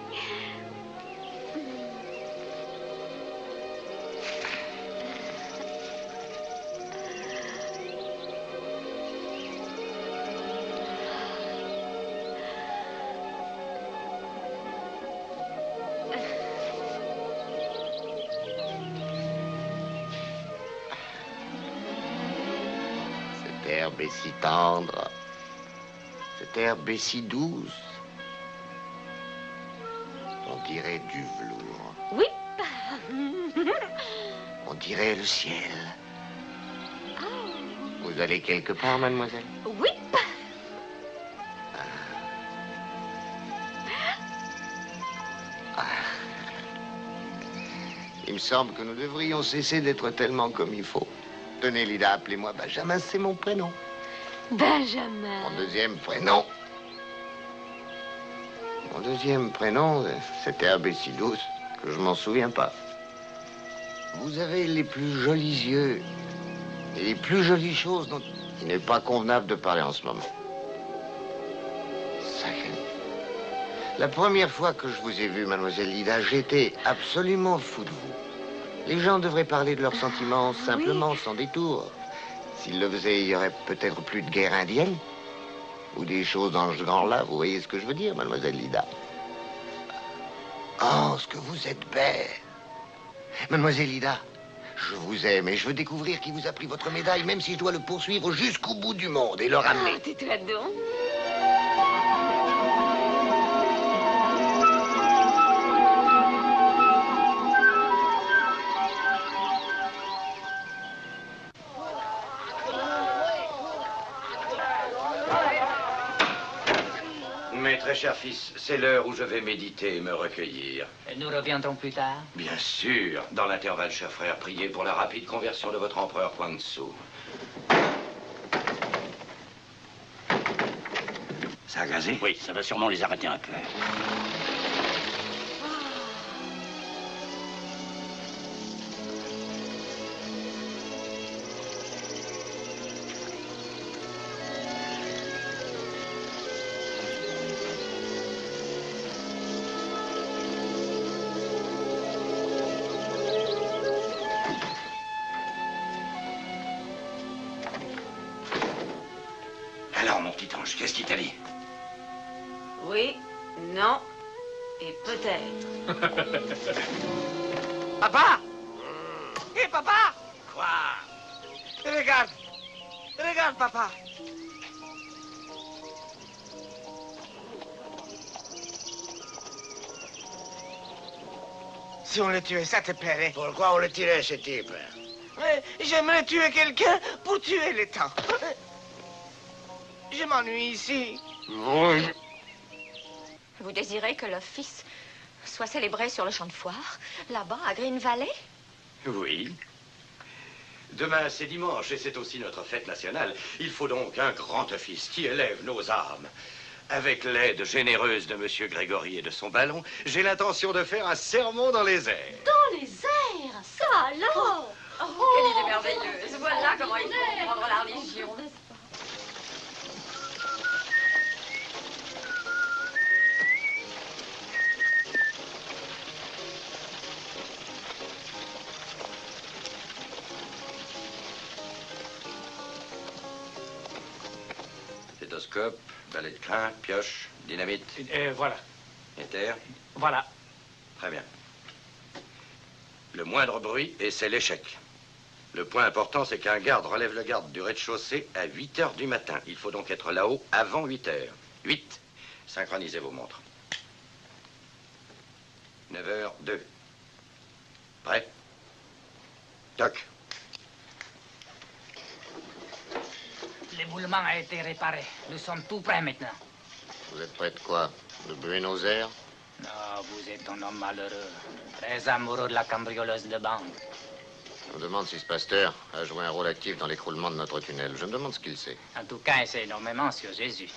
Cette herbe est si tendre. Cette herbe est si douce. On dirait du velours. Oui. On dirait le ciel. Vous allez quelque part, mademoiselle? Oui. Il me semble que nous devrions cesser d'être tellement comme il faut. Tenez, Lida, appelez-moi Benjamin, c'est mon prénom. Benjamin. Mon deuxième prénom. Mon deuxième prénom, cette herbe est si douce que je m'en souviens pas. Vous avez les plus jolis yeux et les plus jolies choses dont il n'est pas convenable de parler en ce moment. Sacré. La première fois que je vous ai vu, mademoiselle Lida, j'étais absolument fou de vous. Les gens devraient parler de leurs sentiments simplement, sans détour. S'ils le faisaient, il y aurait peut-être plus de guerre indienne. Ou des choses dans ce genre-là, vous voyez ce que je veux dire, mademoiselle Lida? Oh, ce que vous êtes belle. Mademoiselle Lida, je vous aime et je veux découvrir qui vous a pris votre médaille, même si je dois le poursuivre jusqu'au bout du monde et le ramener. Oh, tais-toi donc. Mes très chers fils, c'est l'heure où je vais méditer et me recueillir. Nous reviendrons plus tard. Bien sûr. Dans l'intervalle, chers frères, priez pour la rapide conversion de votre empereur Huangzi. Ça a gazé? Oui, ça va sûrement les arrêter un peu. Alors, mon petit ange, qu'est-ce qu'il t'a dit? Oui, non et peut-être. Papa! Hé, papa! Quoi? Regarde! Regarde, papa! Si on le tuait, ça te plairait? Pourquoi on le tirait, ce type? J'aimerais tuer quelqu'un pour tuer le temps. Je m'ennuie ici. Vous désirez que le fils soit célébré sur le champ de foire, là-bas, à Green Valley? Oui. Demain, c'est dimanche et c'est aussi notre fête nationale. Il faut donc un grand office qui élève nos âmes. Avec l'aide généreuse de Monsieur Grégory et de son ballon, j'ai l'intention de faire un sermon dans les airs. Dans les airs, ça alors. Quelle idée merveilleuse. Voilà comment il faut comprendre la religion, n'est-ce pas? Stéthoscope, balai de crin, pioche, dynamite. Voilà. Éther. Voilà. Très bien. Le moindre bruit et c'est l'échec. Le point important, c'est qu'un garde relève le garde du rez-de-chaussée à 8 heures du matin. Il faut donc être là-haut avant 8 heures. 8. Synchronisez vos montres. 9h02. Prêt? Toc. L'éboulement a été réparé. Nous sommes tout prêts maintenant. Vous êtes prêt de quoi? De Buenos Aires? Non, vous êtes un homme malheureux. Très amoureux de la cambrioleuse de banque. Je me demande si ce pasteur a joué un rôle actif dans l'écroulement de notre tunnel. Je me demande ce qu'il sait. En tout cas, il sait énormément sur Jésus.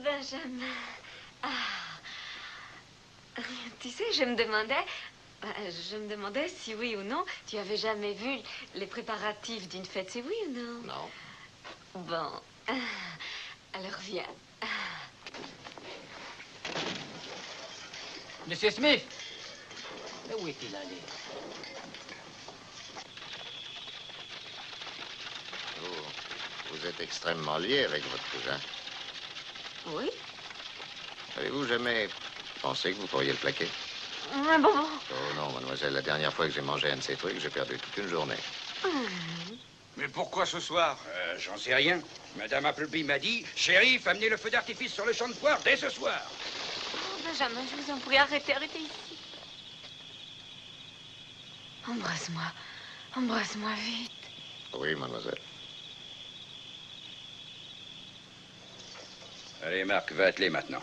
Benjamin. Ah. Tu sais, je me demandais si oui ou non, tu avais jamais vu les préparatifs d'une fête, c'est oui ou non? Non. Bon. Alors viens. Monsieur Smith, mais où est-il allé? Vous êtes extrêmement lié avec votre cousin. Oui? Avez-vous jamais pensé que vous pourriez le plaquer? Ah, bon. Oh non, mademoiselle, la dernière fois que j'ai mangé un de ces trucs, j'ai perdu toute une journée. Mais pourquoi ce soir? J'en sais rien. Madame Appleby m'a dit, shérif, amenez le feu d'artifice sur le champ de poire dès ce soir. Oh, Benjamin, je vous en prie, arrêtez ici. Embrasse-moi. Embrasse-moi vite. Oui, mademoiselle. Allez, Marc, va atteler maintenant.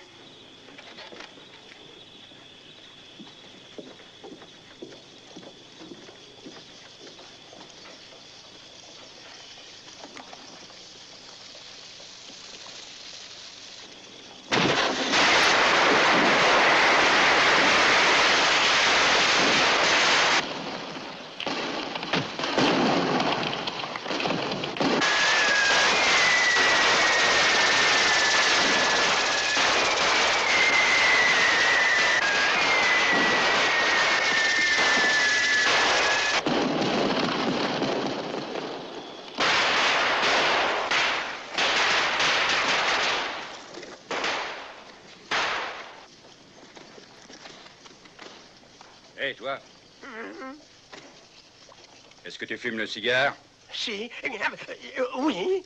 Hé, toi. Est-ce que tu fumes le cigare? Si. Oui.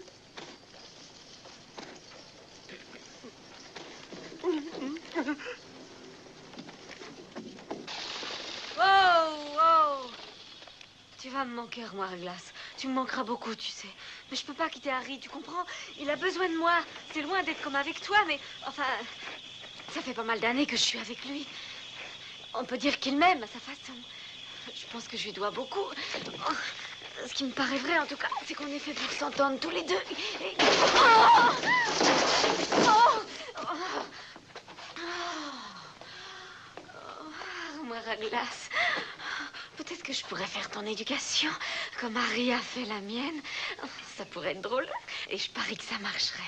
Oh! Tu vas me manquer, armoire à glace. Tu me manqueras beaucoup, tu sais. Mais je peux pas quitter Harry, tu comprends? Il a besoin de moi. C'est loin d'être comme avec toi, mais enfin, ça fait pas mal d'années que je suis avec lui. On peut dire qu'il m'aime à sa façon. Je pense que je lui dois beaucoup. Oh, ce qui me paraît vrai, en tout cas, c'est qu'on est fait pour s'entendre tous les deux. Et... Armoire à glace. Peut-être que je pourrais faire ton éducation, comme Harry a fait la mienne. Ça pourrait être drôle. Et je parie que ça marcherait.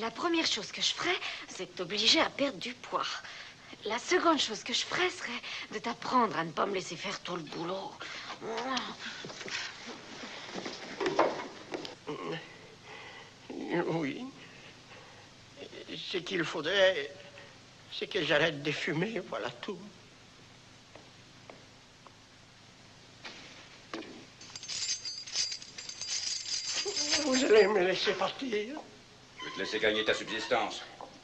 La première chose que je ferais, c'est t'obliger à perdre du poids. La seconde chose que je ferais serait de t'apprendre à ne pas me laisser faire tout le boulot. Oui. Ce qu'il faudrait, c'est que j'arrête de fumer, voilà tout. Vous allez me laisser partir? Je vais te laisser gagner ta subsistance.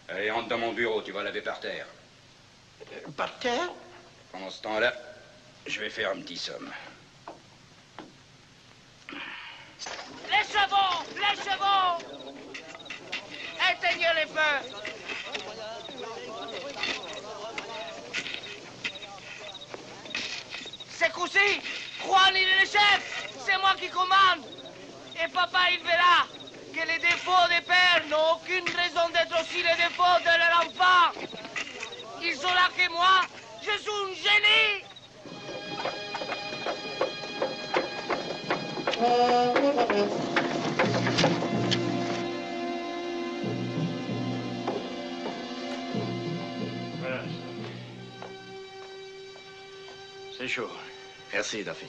Allez, entre dans mon bureau, tu vas laver par terre. Par terre? Pendant ce temps-là, je vais faire un petit somme. Laisse-la chevaux! Les chevaux! Éteignez les feux! C'est Coussi! Juan, il est le chef! C'est moi qui commande! Et papa, il verra que les défauts des pères n'ont aucune raison d'être aussi les défauts de leur enfant! Ils sont là que moi, je suis un génie! Voilà. C'est chaud. Merci, Daffy.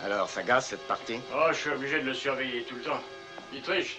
Alors, ça gaze, cette partie? Oh, je suis obligé de le surveiller tout le temps. Il triche.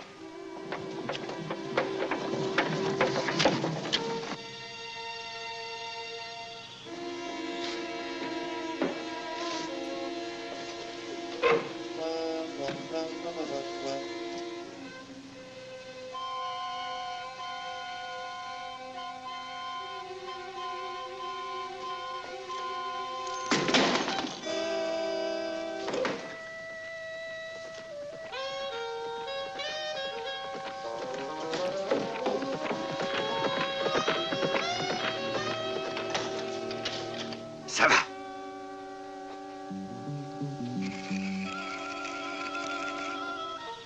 Ça va.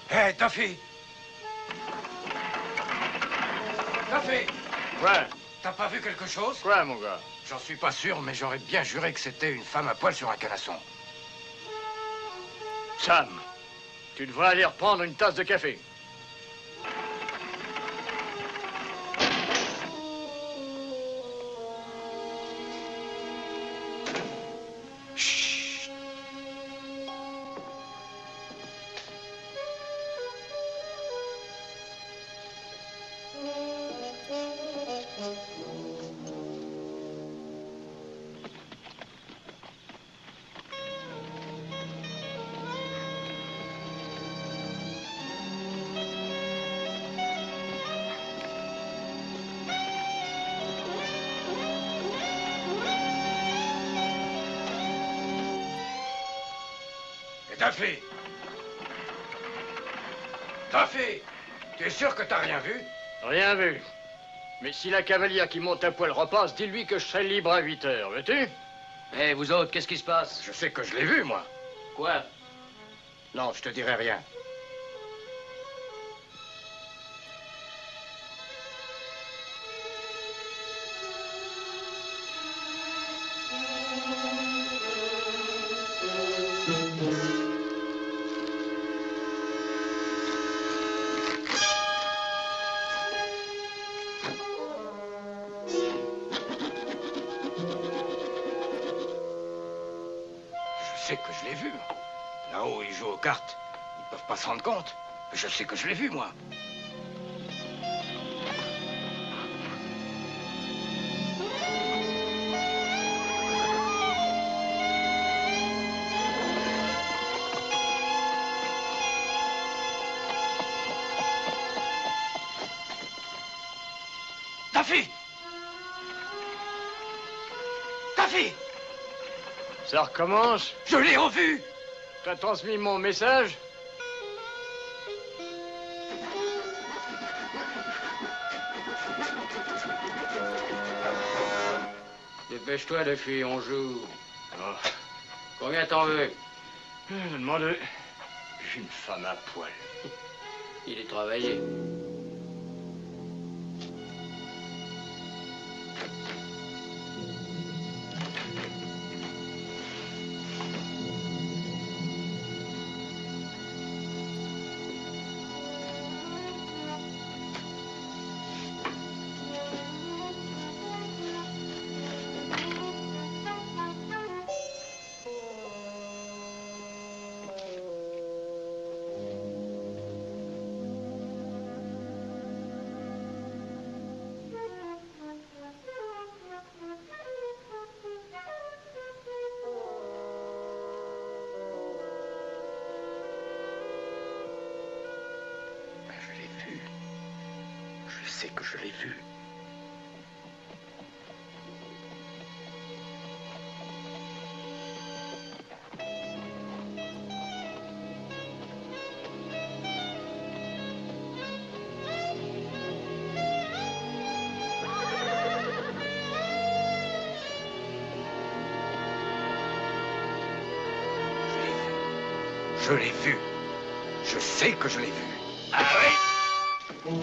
Hé, Duffy! Duffy! Ouais. T'as pas vu quelque chose? Quoi, mon gars? J'en suis pas sûr, mais j'aurais bien juré que c'était une femme à poil sur un canasson. Sam, tu devrais aller reprendre une tasse de café. Duffy! Duffy! Tu es sûr que t'as rien vu? Rien vu. Mais si la cavalière qui monte à poil repasse, dis-lui que je serai libre à 8 heures, veux-tu? Eh, vous autres, qu'est-ce qui se passe? Je sais que je l'ai vu, moi. Quoi? Non, je te dirai rien. Je sais que je l'ai vu. Là-haut, ils jouent aux cartes. Ils peuvent pas se rendre compte. Mais je sais que je l'ai vu, moi. Duffy! Duffy! Ça recommence? Je l'ai revu! T'as transmis mon message? Dépêche-toi, les filles, on joue. Oh. Combien t'en veux? Je demande une femme à poil. Il est travaillé. Je sais que je l'ai vu. Je l'ai vu. Je sais que je l'ai vu. Ah oui?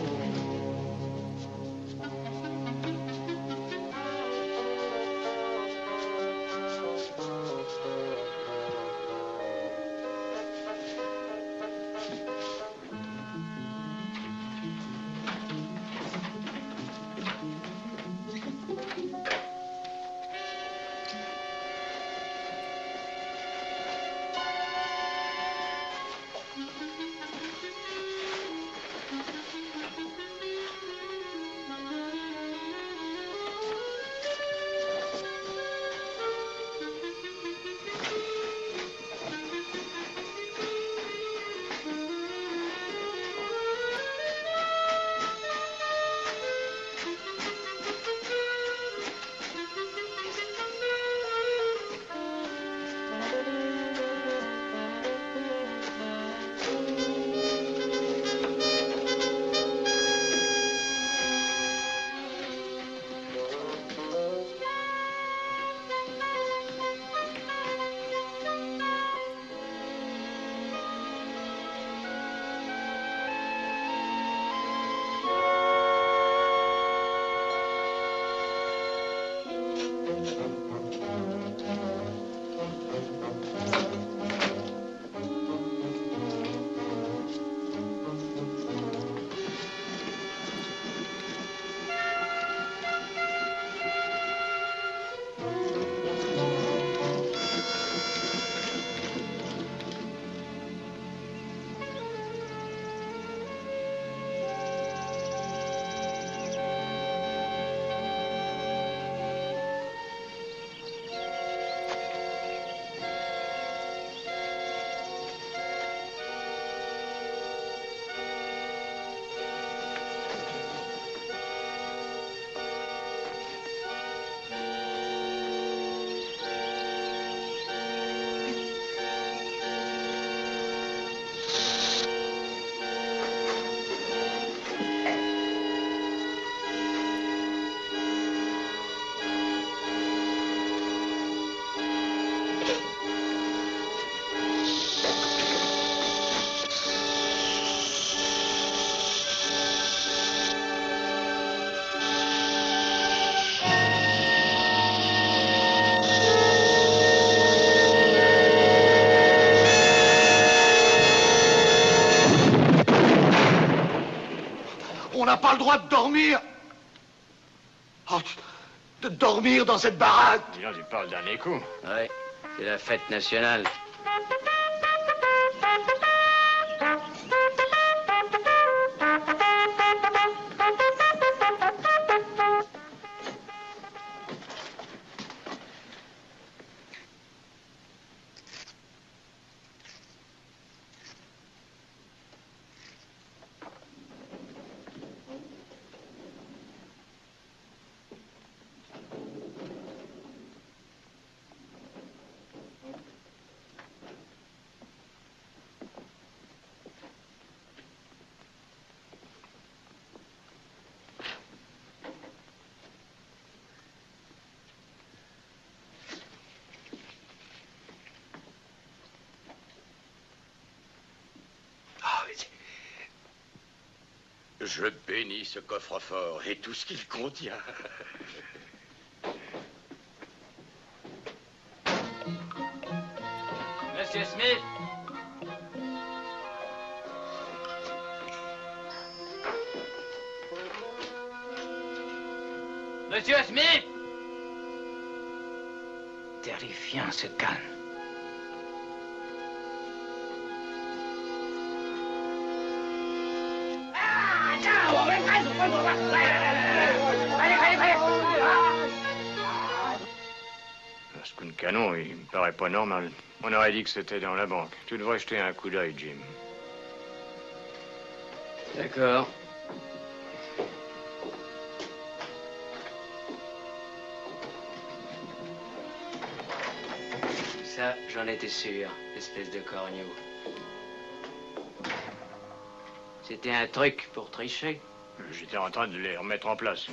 On n'a pas le droit de dormir. Oh, de dormir dans cette baraque. Dis donc, tu parles d'un écho. Ouais, c'est la fête nationale. Je bénis ce coffre-fort et tout ce qu'il contient. Monsieur Smith. Monsieur Smith. Terrifiant ce calme. Ce coup de canon, il me paraît pas normal. On aurait dit que c'était dans la banque. Tu devrais jeter un coup d'œil, Jim. D'accord. Ça, j'en étais sûr, espèce de corneau. C'était un truc pour tricher. J'étais en train de les remettre en place.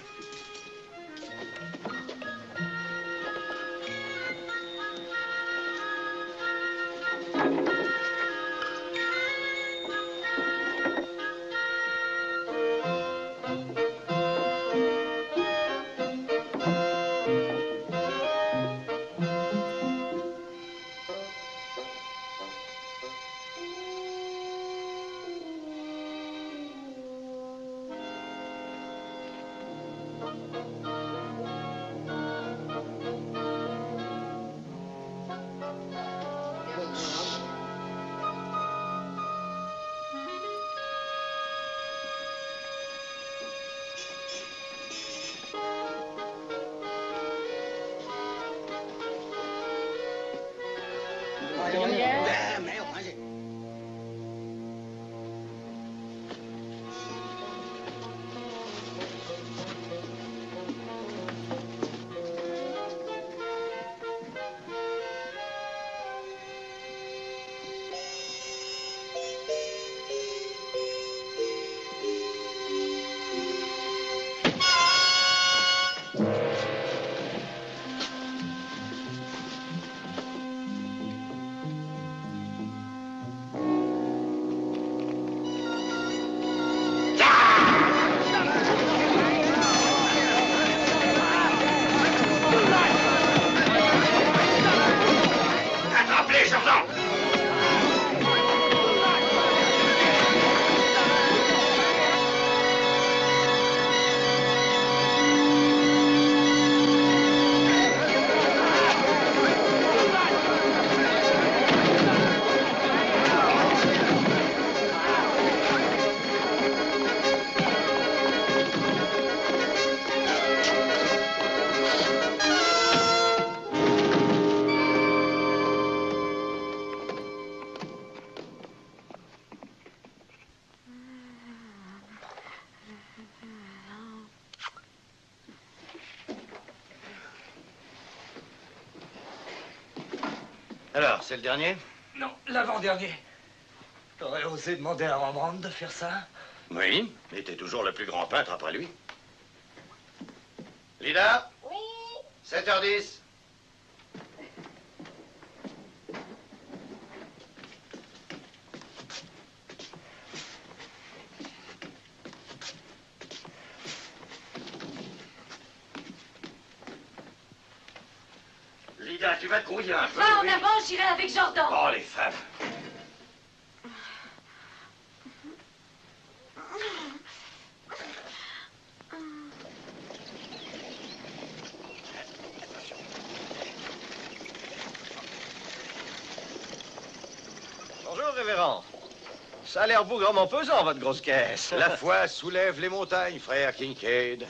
Alors, c'est le dernier? Non, l'avant-dernier. T'aurais osé demander à Rembrandt de faire ça? Oui, il était toujours le plus grand peintre après lui. Lida? Oui? 7h10. Lida, tu vas te grouiller un peu. Va en oui. avant, j'irai avec Jordan. Oh, les femmes. Bonjour, révérend. Ça a l'air bougrement pesant, votre grosse caisse. La foi soulève les montagnes, frère Kincaid.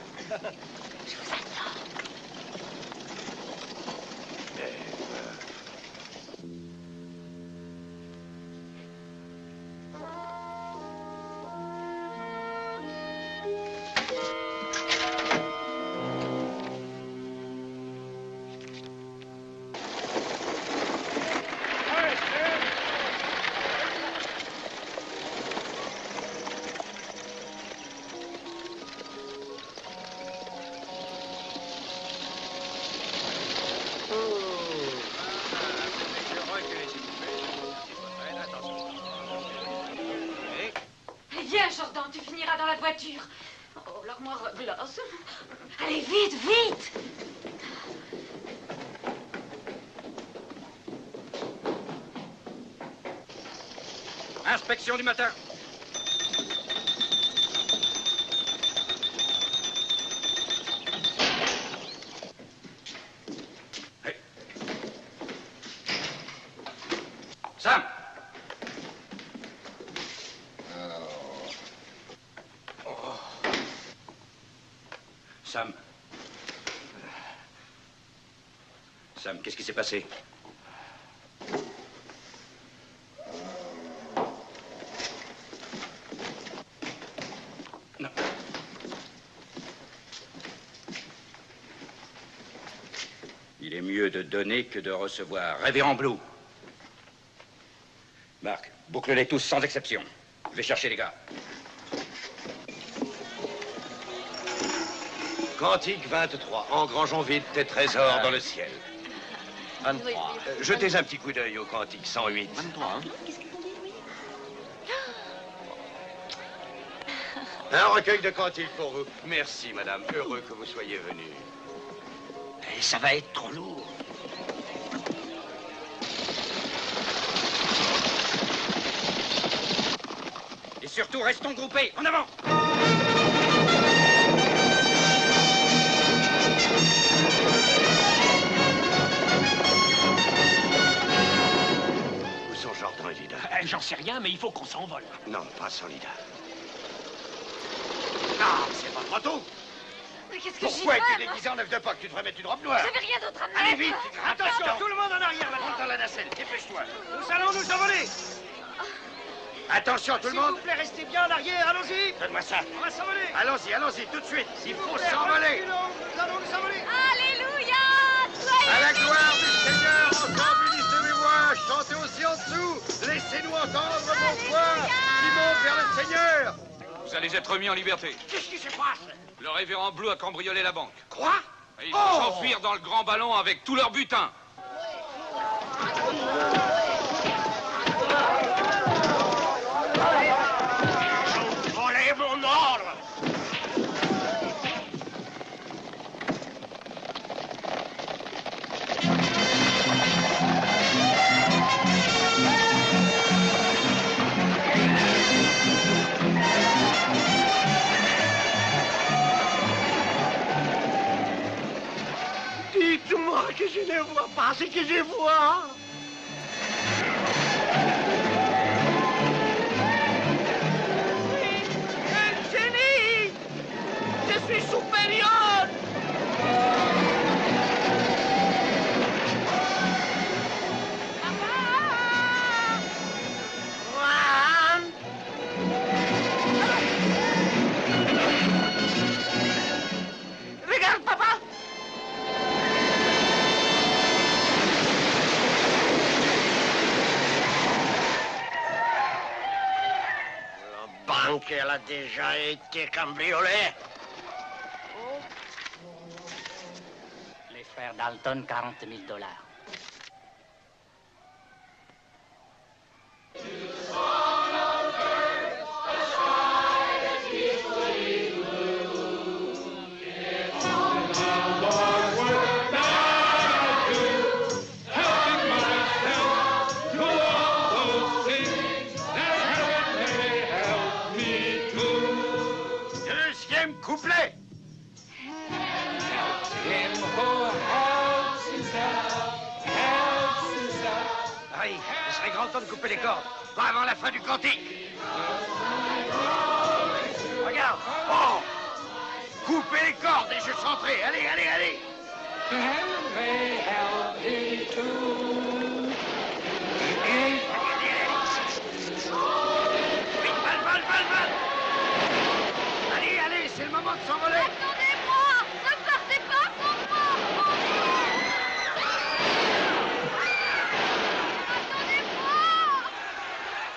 Viens, Jordan, tu finiras dans la voiture. Oh, l'armoire glace. Allez, vite, vite! Inspection du matin. Hey. Sam. Sam. Sam, qu'est-ce qui s'est passé? Non. Il est mieux de donner que de recevoir. Révérend Blue. Marc, boucle-les tous sans exception. Je vais chercher les gars. Cantique 23. Engrangeons vite tes trésors dans le ciel. 23. Jetez un petit coup d'œil au cantique 108. 23, Un recueil de cantiques pour vous. Merci, madame. Heureux que vous soyez venue. Et ça va être trop lourd. Et surtout, restons groupés. En avant! Où sont Jordan et Lida? J'en sais rien, mais il faut qu'on s'envole. Non, pas sans Lida. Ah, c'est pas trop tôt. Mais qu'est-ce que j'y Pourquoi fais, es-tu moi? déguisé en œuf de Pâques? Tu devrais mettre une robe noire. J'avais rien d'autre à mettre. Allez vite! Attention, tout le monde en arrière, la dans la nacelle. Dépêche-toi. Nous allons nous envoler. Attention, tout le monde. S'il vous plaît, restez bien en arrière. Allons-y. Donne-moi ça. On va s'envoler. Allons-y, allons-y, tout de suite. Il faut s'envoler. Nous allons nous envoler. Alléluia! À la gloire du Seigneur, ensemble unissez mes voix, chantez aussi en dessous. Laissez-nous entendre vos voix qui montent vers le Seigneur. Vous allez être mis en liberté. Qu'est-ce qui se passe? Le révérend Blue a cambriolé la banque. Quoi? Et ils vont s'enfuir dans le grand ballon avec tout leur butin. Volez mon ordre. Dites-moi que je ne vois pas ce que je vois. Un génie! Je suis supérieur! Regarde, papa. donc elle a déjà été cambriolée? Les frères Dalton, 40 000 $. Deuxième couplet. Harry, il serait grand temps de couper les cordes. Pas avant la fin du cantique. Regarde. Oh! Coupez les cordes et je chanterai. Allez, allez, allez. Vite, balle. Allez, allez, c'est le moment de s'envoler. Attendez-moi! Ne partez pas sans moi!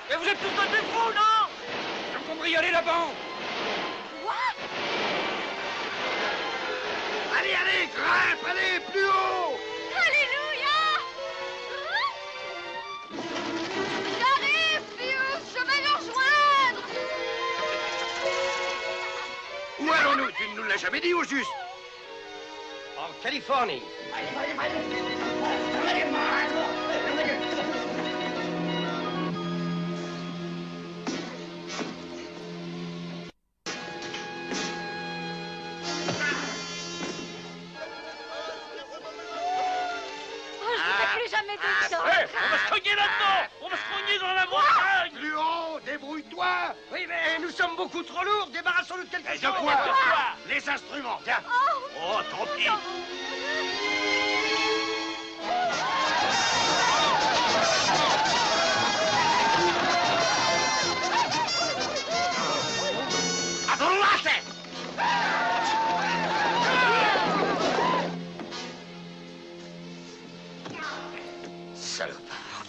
Mais vous êtes tous des fous, non? Ils ont cambriolé la banque. Allez, allez, grimpe, allez, plus haut. Alléluia! J'arrive, Pius! Je vais le rejoindre! Où allons-nous? Tu ne nous l'as jamais dit, au juste? En Californie. Plus jamais de ça! On va se cogner là-dedans. On va se cogner dans la montagne. Plus haut, débrouille-toi. Oui, mais nous sommes beaucoup trop lourds. Débarrassons-nous de quelque chose. De quoi? Les instruments, tiens. Oh, tant pis. Arrête! Salopard.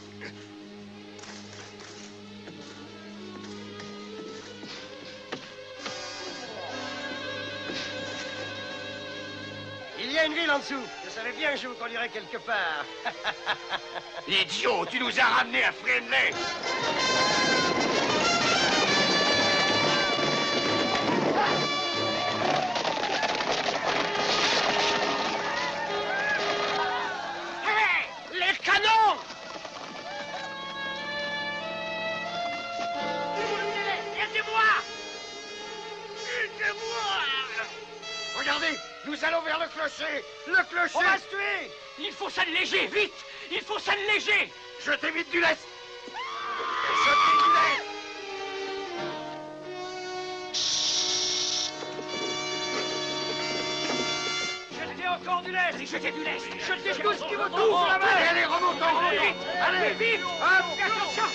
Il y a une ville en dessous. Je savais bien que je vous conduirais quelque part. Idiot, tu nous as ramenés à Friendly. Les canons! Aidez-moi! Aidez-moi! Regardez, nous allons vers le clocher. Le clocher! On va se tuer! Il faut s'alléger, vite! Il faut s'alléger! Jetez vite du lest! Jetez du lest! Jetez encore du lest! Jetez du lest! Jetez Tout ce qui vous touche la main! Allez, allez, remontons! Allez, vite! Allez, vite! Hop! Attention!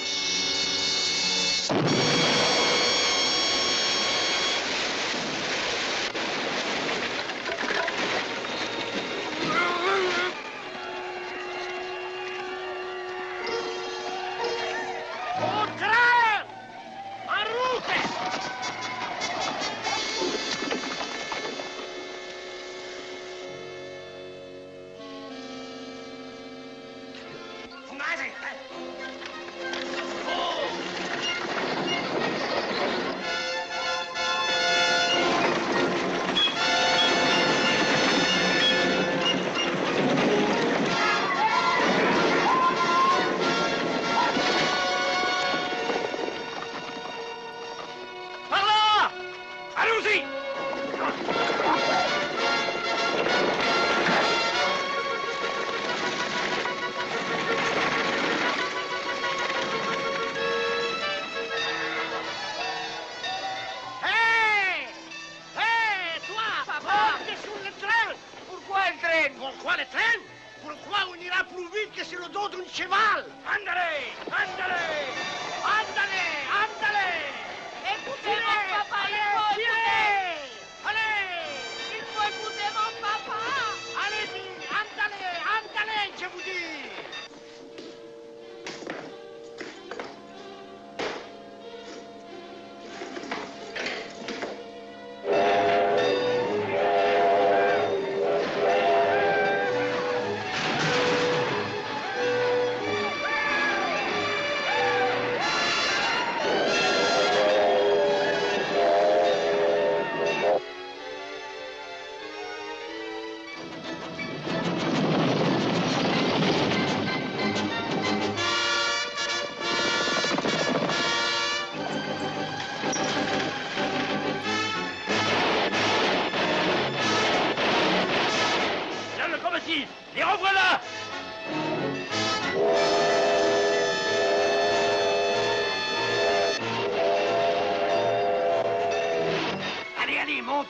Au train! En route! Par là! Allons-y! Hé! Hé, toi! Papa! Monte sur le train! Pourquoi elle traîne? Pourquoi le train? Pourquoi on ira plus vite que sur le dos d'un cheval? Andale! Andale! Andale! Andale! Écoutez mon papa, il faut Tirez! Allez! Il faut écouter mon papa! Allez-y! Andale! Andale, je vous dis!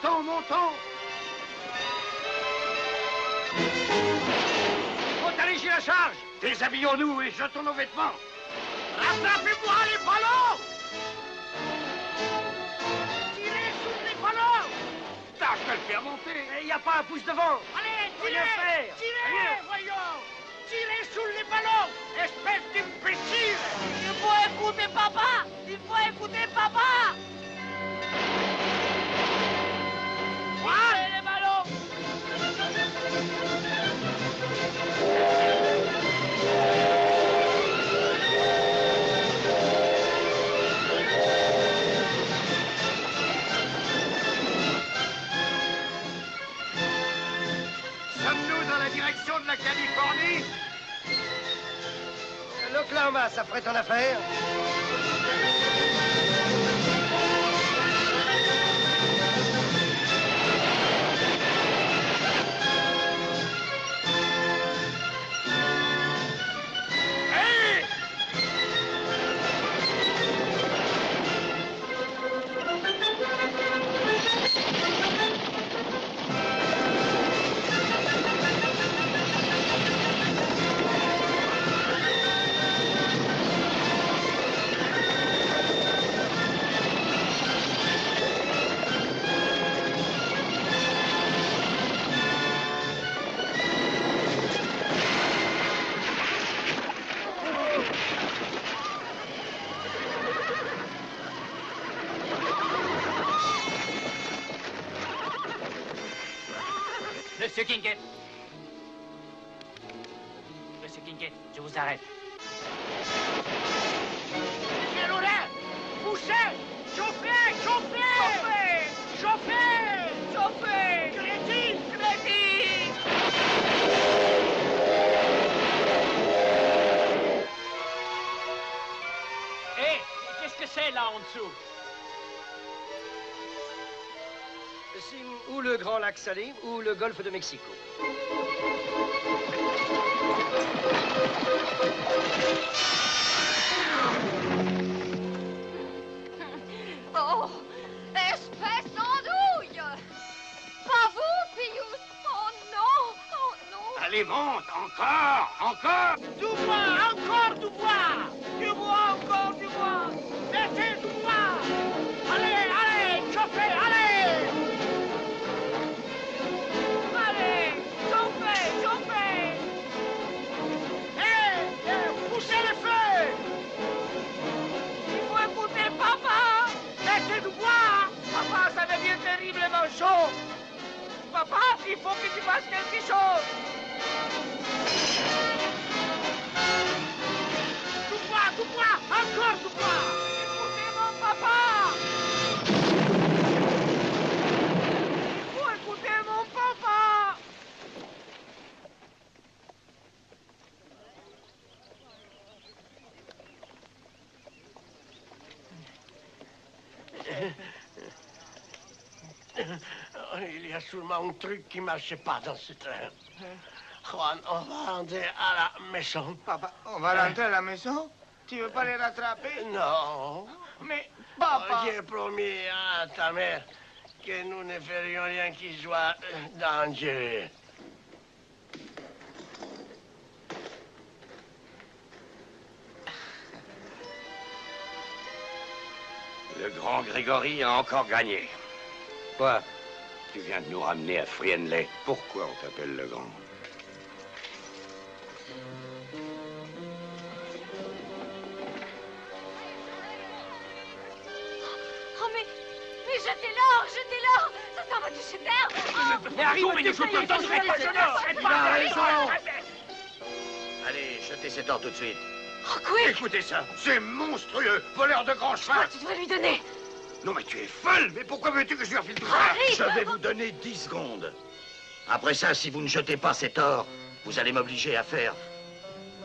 Montons, montons. Faut alléger la charge. Déshabillons-nous et jetons nos vêtements. Rattrapez-moi les ballons! Tirez sur les ballons! Tâche de le faire monter. Il n'y a pas un pouce devant. Allez, Rien faire. tirez, voyons! Tirez sur les ballons, espèce d'imbécile! Il faut écouter papa! Il faut écouter papa! Tirez les ballons! Sommes-nous dans la direction de la Californie? L'Oklahoma, ça ferait ton affaire? Monsieur Kincaid. Monsieur Kincaid, je vous arrête. Monsieur Laurent, poussez! Chauffez! Chauffez! Chauffez! Chauffez! Crédit! Crédit! Hé, qu'est-ce que c'est là en dessous? C'est ou le Grand Lac Salé ou le Golfe de Mexico. Oh, espèce d'andouille! Pas vous, Pius! Oh non! Oh non! Allez, monte, encore, encore. Du bois! Encore du bois! Du bois, encore du bois! Laissez du bois! Allez, allez! Chauffez, allez! Allez! Chauffez, chauffez! Poussez le feu! Il faut écouter papa! Laissez du bois! Papa, ça devient terriblement chaud! Papa, il faut que tu fasses quelque chose! Du bois! Encore du bois! Écoutez mon papa! Il faut écouter mon papa! Il y a sûrement un truc qui ne marche pas dans ce train. Juan, on va rentrer à la maison. Papa, on va rentrer à la maison? Tu veux pas les rattraper? Non. Mais, papa... J'ai promis à ta mère que nous ne ferions rien qui soit dangereux. Le grand Grégory a encore gagné. Quoi? Tu viens de nous ramener à Friendly. Pourquoi on t'appelle le grand? Oh, mais jetez l'or! Jetez l'or! Ça s'en va toucher terre! Mais arrive, mais ne joue pas, je serai pas l'or! Il a raison! Allez, jetez cet or tout de suite. Oh, quoi? Écoutez ça, c'est monstrueux, voleur de grands chemins. Tu dois lui donner. Non, mais tu es folle! Mais pourquoi veux-tu que je lui refile tout ça? Arrête! Je vais vous donner 10 secondes. Après ça, si vous ne jetez pas cet or, vous allez m'obliger à faire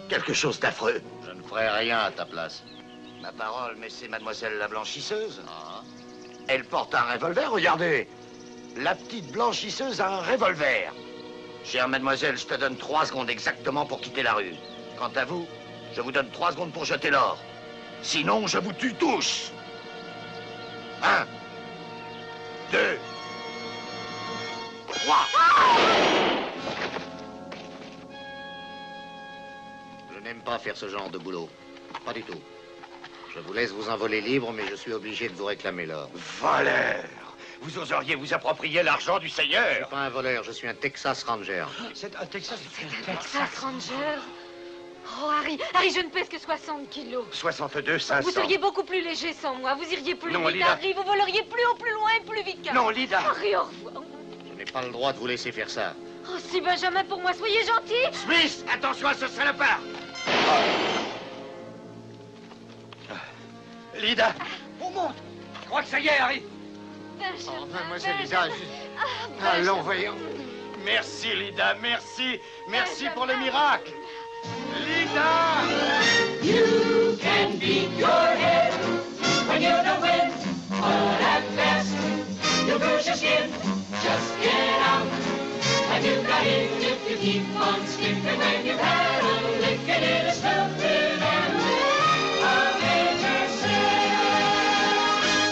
quelque chose d'affreux. Je ne ferai rien à ta place. Ma parole, mais c'est mademoiselle la blanchisseuse. Elle porte un revolver, regardez. La petite blanchisseuse a un revolver. Chère mademoiselle, je te donne 3 secondes exactement pour quitter la rue. Quant à vous, je vous donne 3 secondes pour jeter l'or. Sinon, je vous tue tous. 1, 2, droit. Je n'aime pas faire ce genre de boulot. Pas du tout. Je vous laisse vous envoler libre, mais je suis obligé de vous réclamer l'or. Voleur! Vous oseriez vous approprier l'argent du Seigneur? Je suis pas un voleur, je suis un Texas Ranger. C'est un Texas... Texas Ranger. Oh, Harry, je ne pèse que 60 kilos. 62 500. Vous seriez beaucoup plus léger sans moi. Vous iriez plus Non, vite, Lida. Harry. Vous voleriez plus haut, plus loin et plus vite qu'avant. Non, Lida. Harry, au revoir. Je n'ai pas le droit de vous laisser faire ça. Oh, si Benjamin, pour moi, soyez gentil. Smith, attention à ce salopard. Lida. On monte. Je crois que ça y est, Harry. Benjamin, mademoiselle Benjamin. Lida, Ah, allons, voyons. Merci, Lida, merci. Merci pour le miracle. Lida! You can beat your head when you don't win, but at best you'll bruise your skin. Just get out, and you got in if you keep on skipping when you've had a lick and it is stupid and a major sin.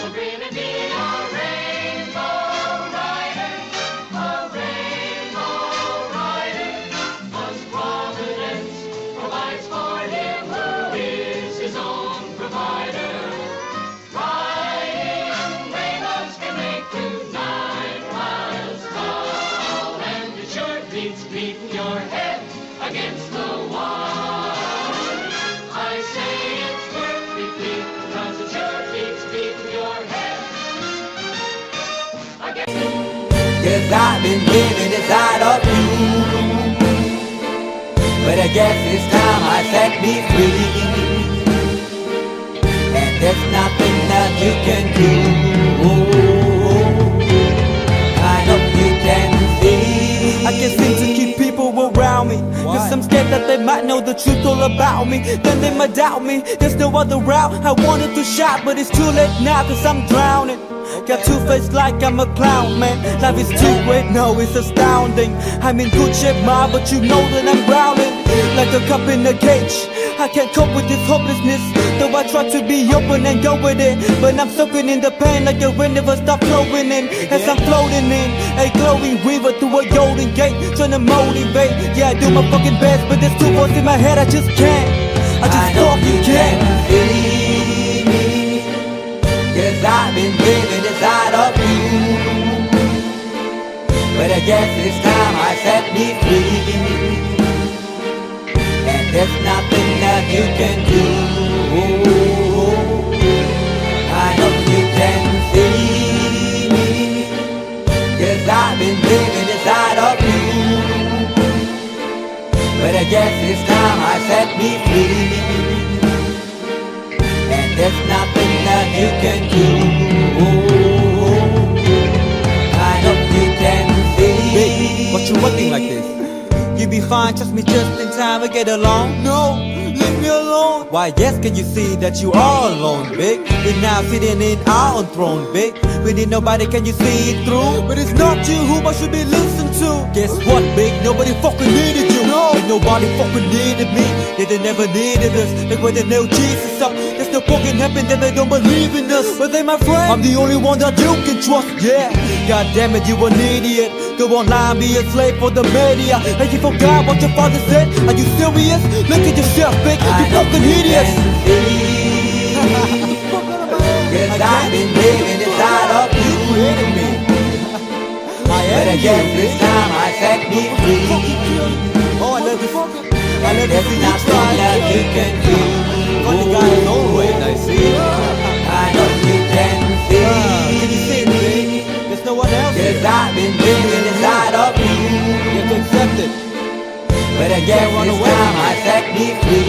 So really be a rainbow rider, a rainbow rider, 'cause Providence provides for him who is his own provider. Riding rainbows can make you 9 miles tall, and it sure beats beating your head against the wall. I say it's worth repeat, 'cause it sure beats beating your head against. Yes, I've been living inside of you, but I guess it's time I set me free, and there's nothing that you can do. I hope you can see. I can't seem to keep people around me, cause I'm scared that they might know the truth all about me. Then they might doubt me, there's no other route. I wanted to shout, but it's too late now, cause I'm drowning. Got two-faced like I'm a clown, man. Life is too great, no, it's astounding. I'm in good shape, ma, but you know that I'm drowning like a cup in a cage. I can't cope with this hopelessness, though I try to be open and go with it, but I'm soaking in the pain like the wind never stop flowing in. As I'm floating in a glowing river through a golden gate, trying to motivate. Yeah, I do my fucking best, but there's two voices in my head, I just can't. I just fucking can't. Cause I've been living inside of you, but I guess it's time I set me free, and there's nothing that you can do. I hope you can see me, cause I've been living inside of you, but I guess it's time I set me free, and there's nothing that you can do. I hope you can see. Babe, what you looking like this? You be fine, trust me, just in time we get along. No, leave me alone. Why, yes, can you see that you are alone, big? We're now sitting in our own throne, big. We need nobody, can you see it through? But it's not you who I should be listening to. Guess what, big? Nobody fucking needed you. No, and nobody fucking needed me. Yeah, they never needed us. Like when they nailed Jesus up, there's no fucking heaven that they don't believe in us. But they my friend, I'm the only one that you can trust. Yeah, god damn it, you an idiot. Go online, be a slave for the media. Like you forgot what your father said. Are you serious? Look at yourself, big. You fucking idiots. Cause I've been living inside of you, but I guess this time I set me free. Oh, I love this. I love There's nothing that you can do. Funny guy is always I see. I know you can see. Can you see me? There's no one else. Cause I've been living inside of you. You have to accept it. But I guess this time I set me free.